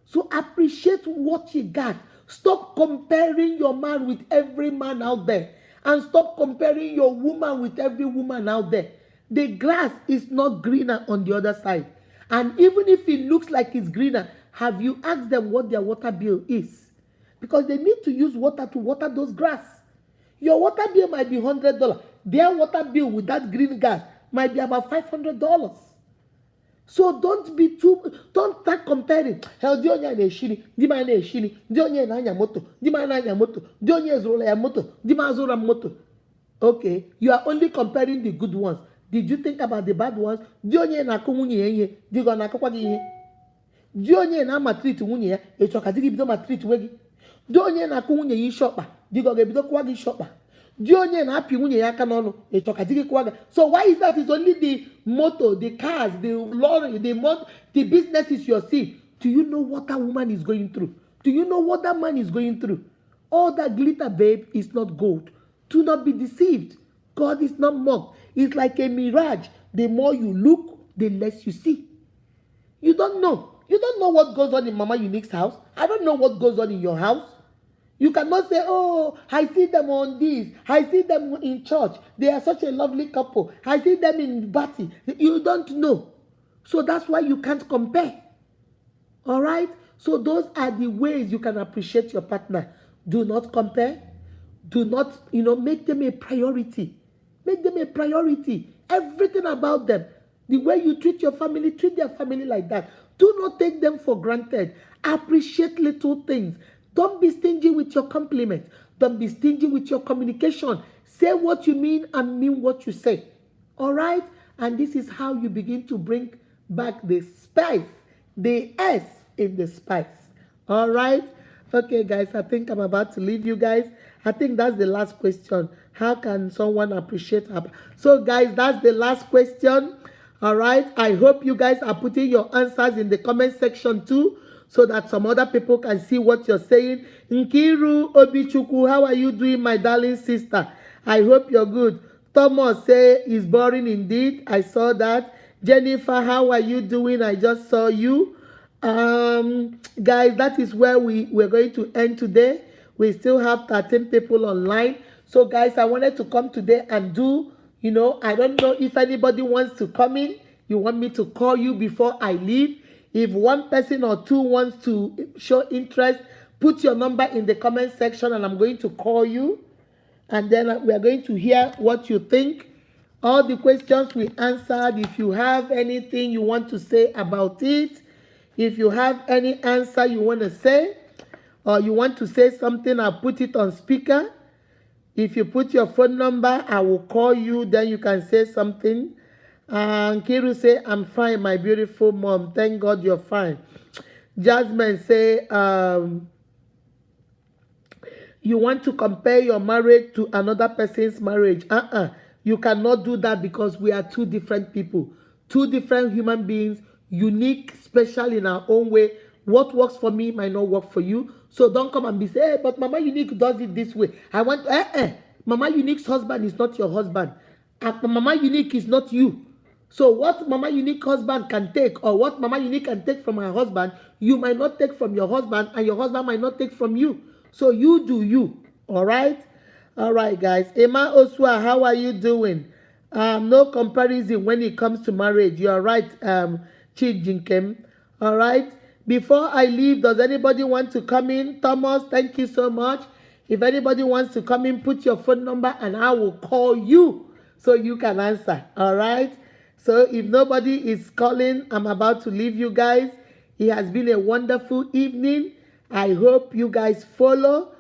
So appreciate what you got. Stop comparing your man with every man out there. And stop comparing your woman with every woman out there. The grass is not greener on the other side. And even if it looks like it's greener, have you asked them what their water bill is? Because they need to use water to water those grass. Your water bill might be $100. Their water bill with that green gas might be about $500. So don't start comparing. Hell, the onye na-eshiri, di ma na-eshiri, di onye na-anya moto, di ma na-anya moto, di onye zụrụ ya moto, di ma zụrụ moto. Okay, you are only comparing the good ones. Did you think about the bad ones? Di onye na-akụ nwunye ya ihe, di go na-akụkwa gị ihe. Di onye na-ama treat nwunye ya, etu ka di gị bido ma treat we gị. Di onye na-akụ nwunye ya isi ọkpa, di go ga-ebido kụwa gị isi ọkpa. Di onye na-apị nwunye ya aka n'ọnụ, etu ka di gị kụwa gị. So why is that? It's only the motor, the cars, the lorry, the businesses you're seeing. Do you know what that woman is going through? Do you know what that man is going through? All that glitter, babe, is not gold. Do not be deceived. God is not mocked. It's like a mirage. The more you look, the less you see. You don't know. You don't know what goes on in Mama Unique's house. I don't know what goes on in your house. You cannot say, oh, I see them on this. I see them in church. They are such a lovely couple. I see them in party. You don't know. So that's why you can't compare. All right? So those are the ways you can appreciate your partner. Do not compare. Do not, make them a priority. Make them a priority. Everything about them. The way you treat your family, treat their family like that. Do not take them for granted. Appreciate little things. Don't be stingy with your compliments. Don't be stingy with your communication. Say what you mean and mean what you say. All right? And this is how you begin to bring back the spice, the S in the spice. All right? Okay, guys, I think I'm about to leave you guys. I think that's the last question. How can someone appreciate her? So, guys, that's the last question. All right? I hope you guys are putting your answers in the comment section too, so that some other people can see what you're saying. Nkiru Obichuku, how are you doing, my darling sister? I hope you're good. Thomas say it's boring indeed. I saw that. Jennifer, how are you doing? I just saw you. Guys, that is where we're going to end today. We still have 13 people online. So, guys, I wanted to come today and do, I don't know if anybody wants to come in. You want me to call you before I leave? If one person or two wants to show interest, put your number in the comment section and I'm going to call you. And then we are going to hear what you think. All the questions we answered. If you have anything you want to say about it, if you have any answer you want to say, or you want to say something, I'll put it on speaker. If you put your phone number, I will call you. Then you can say something. Kiru say, I'm fine, my beautiful mom. Thank God you're fine. Jasmine say, you want to compare your marriage to another person's marriage. You cannot do that because we are two different people. Two different human beings, unique, special in our own way. What works for me might not work for you. So don't come and be say, hey, but Mama Unique does it this way. I want, Mama Unique's husband is not your husband. Mama Unique is not you. So what Mama Unique husband can take, or what Mama Unique can take from her husband, you might not take from your husband, and your husband might not take from you. So you do you. All right? All right, guys. Emma Osua, how are you doing? No comparison when it comes to marriage. You are right, Chi Jinkem. All right. Before I leave, does anybody want to come in? Thomas, thank you so much. If anybody wants to come in, put your phone number and I will call you so you can answer. All right. So if nobody is calling, I'm about to leave you guys. It has been a wonderful evening. I hope you guys follow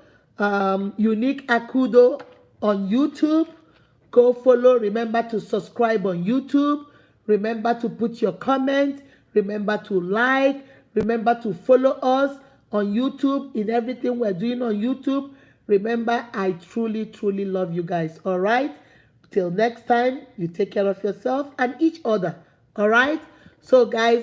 Unique Akudo on YouTube. Go follow. Remember to subscribe on YouTube. Remember to put your comment. Remember to like. Remember to follow us on YouTube in everything we're doing on YouTube. Remember, I truly, truly love you guys. All right? Till next time, you take care of yourself and each other. All right? So, guys,